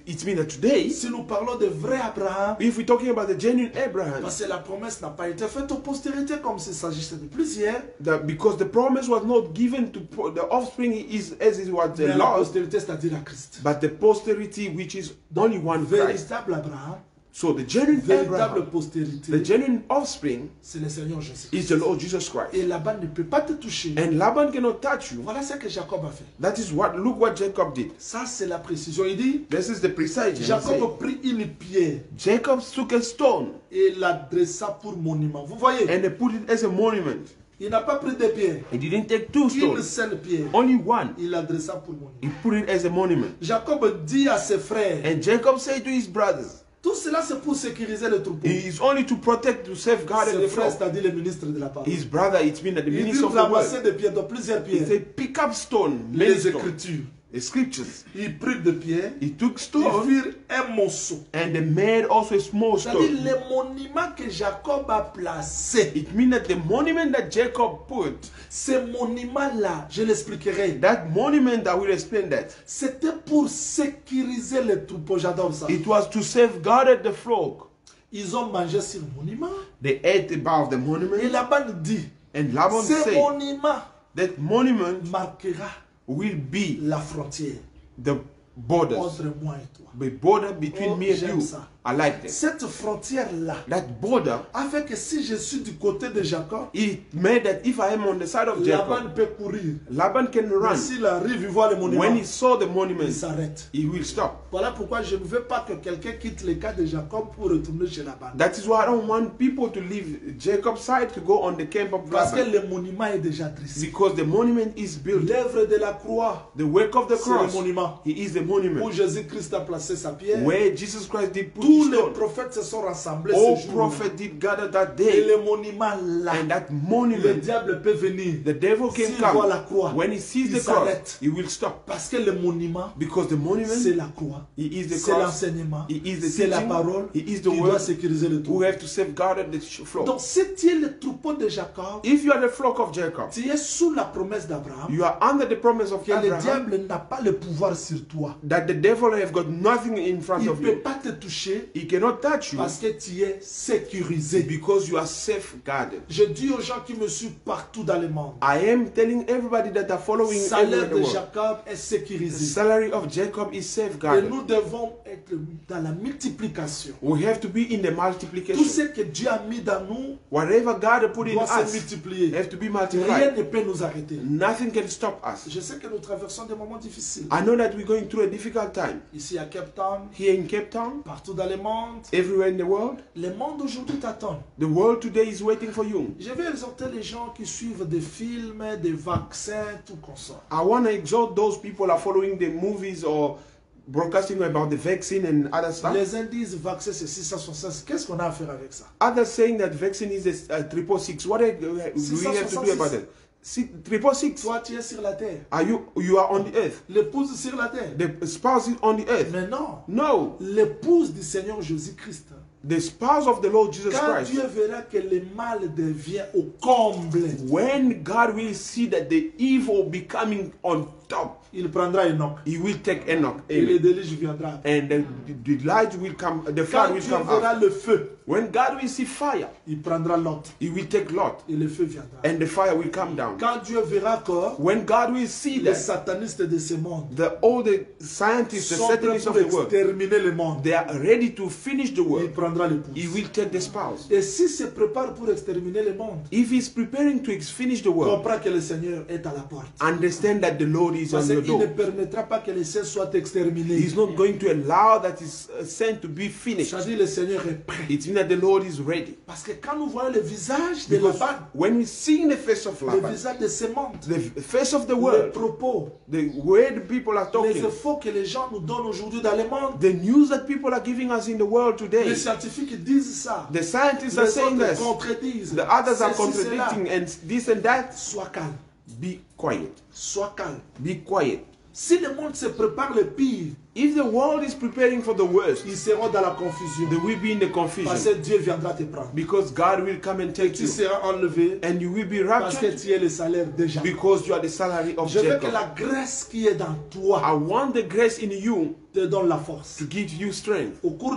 S2: It means that today,
S1: si nous parlons de vrai Abraham,
S2: if we're talking about the genuine Abraham,
S1: parce que la promesse n'a pas été faite aux postérités comme s'il s'agissait de plusieurs,
S2: because the promise was not given to the offspring is as it was
S1: mais
S2: the
S1: la
S2: lost,
S1: postérité, c'est-à-dire à Christ.
S2: but the posterity which is only one Christ.
S1: Véritable Abraham,
S2: So the genuine
S1: véritable
S2: Abraham,
S1: postérité,
S2: the genuine offspring
S1: c'est le Seigneur Jésus.
S2: is the Lord Jesus Christ.
S1: Et Laban ne peut pas te toucher.
S2: And Laban cannot touch you.
S1: Voilà ce que Jacob a fait.
S2: That is what, look what Jacob did.
S1: Ça, c'est la précision. Il dit,
S2: This is the precise.
S1: Jacob prit une pierre
S2: Jacob took a stone
S1: et l'adressa pour monument. Vous voyez,
S2: and they put it as a monument.
S1: il n'a pas pris deux pierres.
S2: He didn't take two
S1: Une
S2: stones,
S1: seule pierre.
S2: only one.
S1: Il l'adressa pour monument.
S2: He put it as a monument.
S1: Jacob dit à ses frères,
S2: And Jacob said to his brothers,
S1: tout cela c'est pour sécuriser le troupeau.
S2: it is only to protect, to safeguard
S1: Ses
S2: the
S1: frères,
S2: flock.
S1: c'est-à-dire le ministre de la parole.
S2: His brother, it means that the
S1: Il dit
S2: minister of the
S1: ramasser
S2: word.
S1: des pierres, donc plusieurs
S2: He
S1: pierres.
S2: said, pick up stone, many
S1: Les
S2: stones,
S1: Écritures.
S2: the scriptures.
S1: Il prit des pierres.
S2: He took
S1: Ils
S2: stone
S1: firent un monceau.
S2: and they made also a small
S1: C'est-à-dire
S2: stone.
S1: le monument que Jacob a placé.
S2: It means that the monument that Jacob put,
S1: Ce monument-là, je l'expliquerai.
S2: that monument, I will explain that.
S1: C'était pour sécuriser les troupeaux. J'adore ça.
S2: It was to safeguard the flock.
S1: Ils ont mangé sur le monument.
S2: They ate above the
S1: Et
S2: monument.
S1: Laban dit,
S2: And Laban
S1: Ce
S2: said
S1: monument
S2: that monument
S1: marquera
S2: will be
S1: la frontière
S2: the borders,
S1: entre moi et toi.
S2: the border between
S1: Oh,
S2: me and
S1: j'aime
S2: you.
S1: ça.
S2: I like that.
S1: Cette frontière-là
S2: That border,
S1: a fait que si je suis du côté de Jacob,
S2: it made that if I am on the side of
S1: Laban
S2: Jacob,
S1: peut courir.
S2: Laban can
S1: Mais
S2: run.
S1: s'il arrive, il voit le monument,
S2: When he saw the
S1: il
S2: monument,
S1: s'arrête.
S2: he will stop.
S1: Voilà pourquoi je ne veux pas que quelqu'un quitte le cas de Jacob pour retourner chez Laban.
S2: That is why I don't want people to leave Jacob's side to go on the camp of
S1: Parce que
S2: Laban.
S1: le monument est déjà dressé.
S2: Because the monument is built.
S1: L'œuvre de la croix,
S2: The work of the
S1: c'est le
S2: cross,
S1: monument
S2: he is the
S1: où
S2: monument.
S1: Jésus-Christ a placé sa pierre.
S2: Where Jesus Christ did put
S1: Tous
S2: his
S1: les
S2: stone.
S1: prophètes se sont rassemblés
S2: All
S1: ce jour.
S2: prophets did gather that
S1: Et
S2: day.
S1: le monument là,
S2: And that
S1: le
S2: monument,
S1: diable peut venir.
S2: the devil can
S1: S'il voit la
S2: come.
S1: croix,
S2: When he sees
S1: il
S2: the cross,
S1: s'arrête.
S2: he will stop.
S1: Parce que le monument,
S2: Because the
S1: c'est
S2: monument,
S1: la croix.
S2: he is the
S1: C'est
S2: cross,
S1: l'enseignement.
S2: he is the
S1: C'est la
S2: teaching,
S1: parole
S2: he is
S1: qui
S2: the
S1: doit
S2: word,
S1: sécuriser le
S2: who
S1: tout.
S2: have to safeguard the flock.
S1: Donc si tu es le troupeau de Jacob,
S2: If you are the flock of Jacob,
S1: tu es sous la promesse d'Abraham,
S2: you are under the promise of
S1: que le
S2: Abraham,
S1: diable n'a pas le pouvoir sur toi.
S2: that the devil have got nothing in front
S1: Il ne
S2: of
S1: peut
S2: you.
S1: pas te toucher
S2: He cannot touch you
S1: parce que tu es sécurisé.
S2: because you are safeguarded.
S1: Je dis aux gens qui me suivent partout dans le monde,
S2: I am telling everybody that are
S1: le
S2: following
S1: salaire
S2: everywhere in
S1: de
S2: the world.
S1: Jacob est
S2: The
S1: sécurisé.
S2: salary of Jacob is
S1: Et
S2: safeguarded.
S1: nous devons être dans la multiplication.
S2: We have to be in the
S1: Tout
S2: multiplication.
S1: ce que Dieu a mis dans nous
S2: Whatever God has put in
S1: doit se
S2: us
S1: multiplier.
S2: have to be
S1: Rien
S2: multiplied.
S1: ne peut nous arrêter.
S2: Nothing can stop us.
S1: Je sais que nous traversons des moments difficiles.
S2: I know that we're going through a difficult time.
S1: Ici à Cape Town,
S2: Here in Cape Town,
S1: partout dans le monde,
S2: everywhere in the world,
S1: le monde aujourd'hui t'attend.
S2: the world today is waiting for you.
S1: Je vais exhorter les gens qui suivent des films, des vaccins, tout comme ça.
S2: I want to exhort those people who are following the movies or broadcasting about the vaccine and other stuff.
S1: Les indices vaccins, c'est 666. Qu'est-ce qu'on a à faire avec ça?
S2: Others saying that vaccine is a 666. What do we have to do about it? 666.
S1: Toi, tu es sur la terre.
S2: You are on the earth.
S1: L'épouse sur la terre.
S2: The spouse is on the earth.
S1: Mais non.
S2: No,
S1: L'épouse du Seigneur Jésus-Christ.
S2: the spouse of the Lord Jesus
S1: Quand
S2: Christ.
S1: Dieu verra que le mal devient au comble,
S2: When God will see that the evil becoming on top,
S1: il prendra Enoch.
S2: He will take Enoch.
S1: Et le
S2: Amen.
S1: déluge viendra.
S2: And the light will come, the flood
S1: Quand
S2: will
S1: Dieu
S2: come
S1: verra
S2: up.
S1: le feu,
S2: When God will see fire,
S1: il prendra Lot.
S2: He will take Lot,
S1: Et le feu viendra.
S2: and the fire will come down.
S1: Quand Dieu verra que
S2: When God will see
S1: les
S2: that
S1: satanistes de ce monde
S2: all the scientists, the
S1: sont prêts
S2: satanists
S1: pour
S2: of the world,
S1: exterminer le monde,
S2: they are ready to finish the
S1: il
S2: work,
S1: prendra
S2: He
S1: l'épouse.
S2: will take the spouse.
S1: Et s'il se prépare pour exterminer le monde,
S2: If He's preparing to finish the work,
S1: comprend que le Seigneur est à la porte.
S2: understand that the Lord is
S1: Parce
S2: on your
S1: qu'il ne
S2: door.
S1: permettra pas que les saints soient exterminés.
S2: He's not going to allow that His sent to be finished.
S1: C'est-à-dire le Seigneur est prêt.
S2: It means that the Lord is ready.
S1: Parce que quand nous voyons le visage de
S2: Because
S1: Laban,
S2: when we see the face of
S1: le
S2: Laban,
S1: visage de ce monde,
S2: the face of the
S1: les
S2: world,
S1: propos,
S2: the way the people are
S1: les
S2: talking,
S1: infos que les gens nous donnent aujourd'hui dans le monde,
S2: the news that people are giving us in the world today,
S1: les scientifiques disent ça,
S2: the scientists are
S1: les
S2: saying
S1: autres
S2: this,
S1: contredisent.
S2: the others are
S1: Ceci, cela.
S2: contradicting, and this and that.
S1: Sois calme,
S2: Be quiet.
S1: sois calme.
S2: Be quiet.
S1: Si le monde se prépare le pire,
S2: If the world is preparing for the worst,
S1: ils seront dans la confusion.
S2: they will be in the
S1: Parce
S2: confusion
S1: que Dieu viendra te prendre.
S2: because God will come and take
S1: Tu
S2: you,
S1: seras enlevé
S2: and you will be
S1: parce que
S2: raptured
S1: tu es le salaire déjà.
S2: because you are the salary of
S1: Je veux que
S2: Jacob.
S1: la grâce qui est dans toi
S2: I want the grace in you
S1: te donne la force.
S2: to give you strength.
S1: Au cours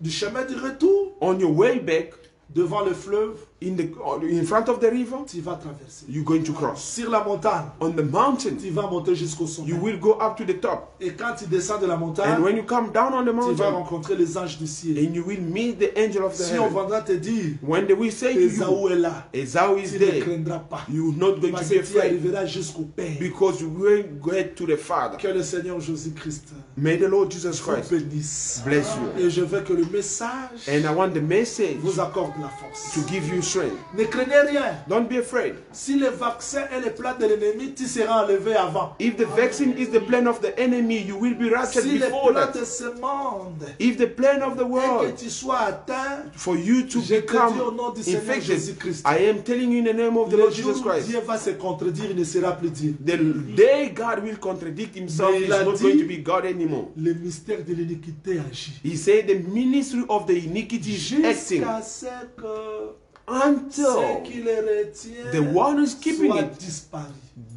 S1: du chemin du retour,
S2: On your way back,
S1: devant le fleuve,
S2: in front of the river,
S1: tu vas traverser.
S2: you're going to cross.
S1: Sur la montagne,
S2: On the mountain,
S1: tu vas monter jusqu'au sommet.
S2: you will go up to the top.
S1: Et quand tu descends de la
S2: And
S1: montagne,
S2: when you come down on the
S1: tu vas
S2: mountain,
S1: rencontrer les anges du ciel.
S2: and you will meet the angel of the
S1: Si on
S2: heaven.
S1: viendra te dire,
S2: When they will say to
S1: Esaü
S2: you,
S1: est là,
S2: Esau is
S1: tu ne
S2: there,
S1: craindras pas.
S2: you're not going
S1: Parce
S2: to be
S1: que tu
S2: afraid
S1: arriveras jusqu'au Père.
S2: because you will get to the Father.
S1: Que le Seigneur Jésus-Christ
S2: May the Lord Jesus
S1: vous
S2: Christ
S1: bénisse.
S2: bless you.
S1: Et je veux que le message
S2: And I want the message
S1: vous accorde la force.
S2: to give you strength.
S1: Ne craignez rien.
S2: Don't be afraid.
S1: Si le vaccin est le plan de l'ennemi, tu seras enlevé avant.
S2: If the vaccine is the plan of the enemy, you will be raptured
S1: Si le
S2: before
S1: plan
S2: that.
S1: de ce monde
S2: If the plan of the
S1: est que
S2: world
S1: tu sois atteint,
S2: for you to
S1: je te dis au
S2: become
S1: nom du Seigneur
S2: infected,
S1: Jésus-Christ,
S2: I am telling you in the name of the
S1: le
S2: Lord
S1: jour
S2: Jesus
S1: où
S2: Christ,
S1: Dieu va se contredire, il ne sera plus Dieu.
S2: the day God will contradict himself,
S1: Mais
S2: he's
S1: il a
S2: not
S1: dit-
S2: going to be God anymore.
S1: Le mystère de l'iniquité agit.
S2: He said the ministry of the iniquity is acting
S1: Jusqu'à ce que
S2: until
S1: ce qui les retient
S2: the one who's keeping
S1: soit
S2: it
S1: disparu.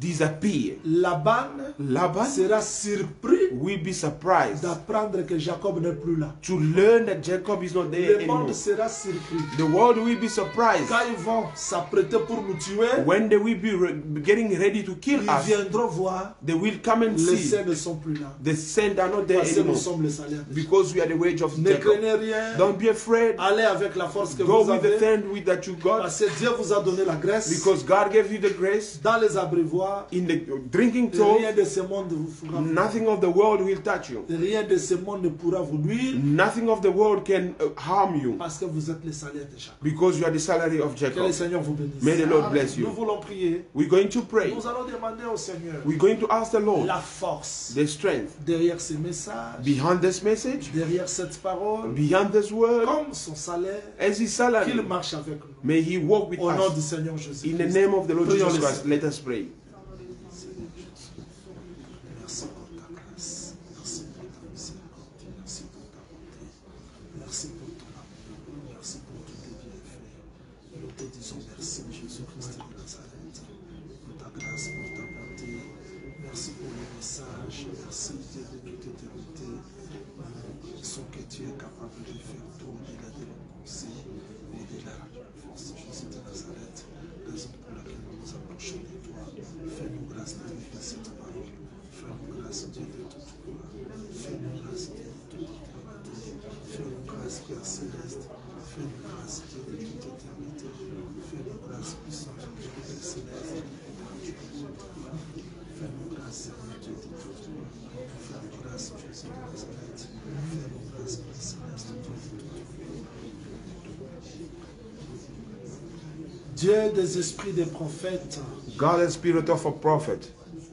S2: disappear.
S1: Laban sera surpris
S2: Will be surprised
S1: d'apprendre que Jacob n'est plus là.
S2: to learn that Jacob is not there
S1: Le monde
S2: anymore.
S1: sera surpris.
S2: The world will be surprised
S1: Quand ils vont s'apprêter pour nous tuer,
S2: when they will be getting ready to kill
S1: ils
S2: us.
S1: viendront voir
S2: They will come and
S1: les
S2: see
S1: saints ne sont plus là.
S2: the saints are not there
S1: Parce que nous
S2: anymore
S1: sommes les salaires.
S2: because we are the wage of
S1: Ne
S2: Jacob.
S1: craignez rien.
S2: Don't be afraid.
S1: Allez avec la force que
S2: Go
S1: vous
S2: with the
S1: avez.
S2: strength with that you got
S1: Parce que Dieu vous a donné la grâce.
S2: because God gave you the grace.
S1: Dans les abreuvoirs,
S2: In the drinking trough,
S1: rien de ce monde vous fera.
S2: nothing of the world will touch you.
S1: Rien de ce monde ne pourra vous nuire.
S2: Nothing of the world can harm you
S1: Parce que vous êtes les salaires de Jacob.
S2: because you are the salary of
S1: Que le
S2: Jacob.
S1: Seigneur vous bénisse.
S2: May the Lord bless
S1: Nous
S2: you.
S1: voulons prier.
S2: We're going to pray.
S1: Nous allons demander au Seigneur
S2: We're going to ask the Lord
S1: la force
S2: the strength
S1: derrière ces messages,
S2: behind this message,
S1: derrière cette parole,
S2: behind this word,
S1: comme son salaire,
S2: as his salary.
S1: qu'il marche avec nous.
S2: May he walk with
S1: Au nom du
S2: us.
S1: Seigneur Jésus.
S2: In the name of the Lord
S1: Prions
S2: Jesus
S1: le
S2: Christ, let us pray.
S1: Merci pour ta grâce. Merci pour ta miséricorde. Merci pour ta bonté. Merci pour ton amour. Merci pour tous tes bienfaits. Nous te disons merci, Jésus-Christ de Nazareth, pour ta grâce, pour ta bonté. Merci pour le message. Merci Dieu de toute éternité. Nous pensons que tu es capable de faire tout au-delà de nos pensées, au-delà de la force de Jésus de Nazareth, raison pour laquelle nous nous approchons de toi. Fais-nous grâce de vivre cette parole. Fais-nous grâce, Dieu de toute gloire. Fais-nous grâce, Dieu de toute éternité. Fais-nous grâce, Père Céleste. Fais-nous grâce, Dieu de toute éternité. Fais-nous grâce, puissant Dieu de Père Céleste. Fais-nous grâce, Seigneur Dieu de toute gloire. Fais-nous grâce, Jésus de Nazareth. Fais-nous grâce, Père Céleste, Dieu de toute gloire. Dieu des esprits des prophètes,
S2: God, the spirit of a prophet,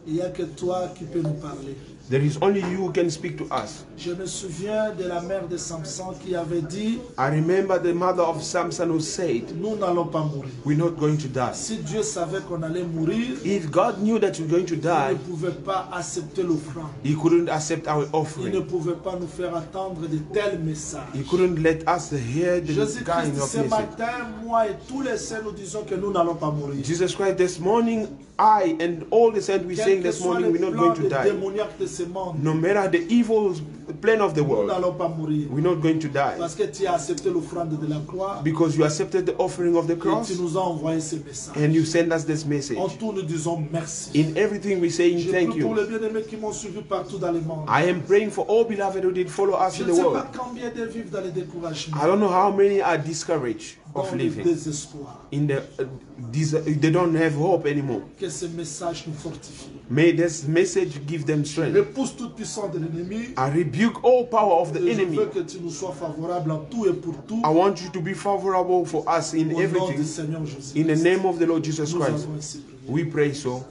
S1: il n'y a que toi qui peux nous parler.
S2: there is only you who can speak to us.
S1: Je me souviens de la mère de Samson qui avait dit,
S2: I remember the mother of Samson who said,
S1: nous n'allons pas mourir.
S2: we're not going to die.
S1: Si Dieu savait qu'on allait mourir,
S2: If God knew that you're going to
S1: il
S2: die,
S1: ne pouvait pas accepter l'offrande.
S2: he couldn't accept our
S1: Il ne
S2: offering.
S1: pouvait pas nous faire attendre de tels messages.
S2: He couldn't let us hear the kind
S1: Jésus-Christ,
S2: of
S1: ce
S2: message.
S1: matin, moi et tous les saints, nous disons que nous n'allons pas mourir.
S2: Jesus Christ, this morning, I and all the saints we're saying
S1: Quel que
S2: this
S1: soit
S2: morning,
S1: le
S2: we're not
S1: plan
S2: going to die.
S1: démoniaque de ce monde,
S2: No matter the evil plan of the
S1: nous
S2: world,
S1: n'allons pas mourir.
S2: we're not going to die.
S1: Parce que tu as accepté l'offrande de la croix
S2: Because you accepted the offering of the
S1: et
S2: cross
S1: tu nous as envoyé ce message.
S2: and you send us this message.
S1: En tout, nous disons merci.
S2: In everything we're saying
S1: Je
S2: thank
S1: prie pour
S2: you.
S1: les bien-aimés qui m'ont suivi partout dans le monde.
S2: I am praying for all beloved who did follow us
S1: Je
S2: in
S1: ne
S2: the
S1: sais
S2: world.
S1: pas combien de vivent dans le découragement,
S2: I don't know how many are discouraged
S1: dans
S2: of
S1: le
S2: living.
S1: désespoir.
S2: In the they don't have hope anymore.
S1: Que ce message nous fortifie.
S2: May this message give them strength.
S1: Repousse toute puissance de l'ennemi.
S2: I rebuke all power of the
S1: Et je
S2: enemy.
S1: veux que tu nous sois favorable en tout et pour tout.
S2: I want you to be favorable for us in
S1: Au nom du
S2: everything.
S1: Seigneur Jésus.
S2: In the name of the Lord Jesus
S1: Nous
S2: Christ,
S1: avons ainsi prié.
S2: we pray so.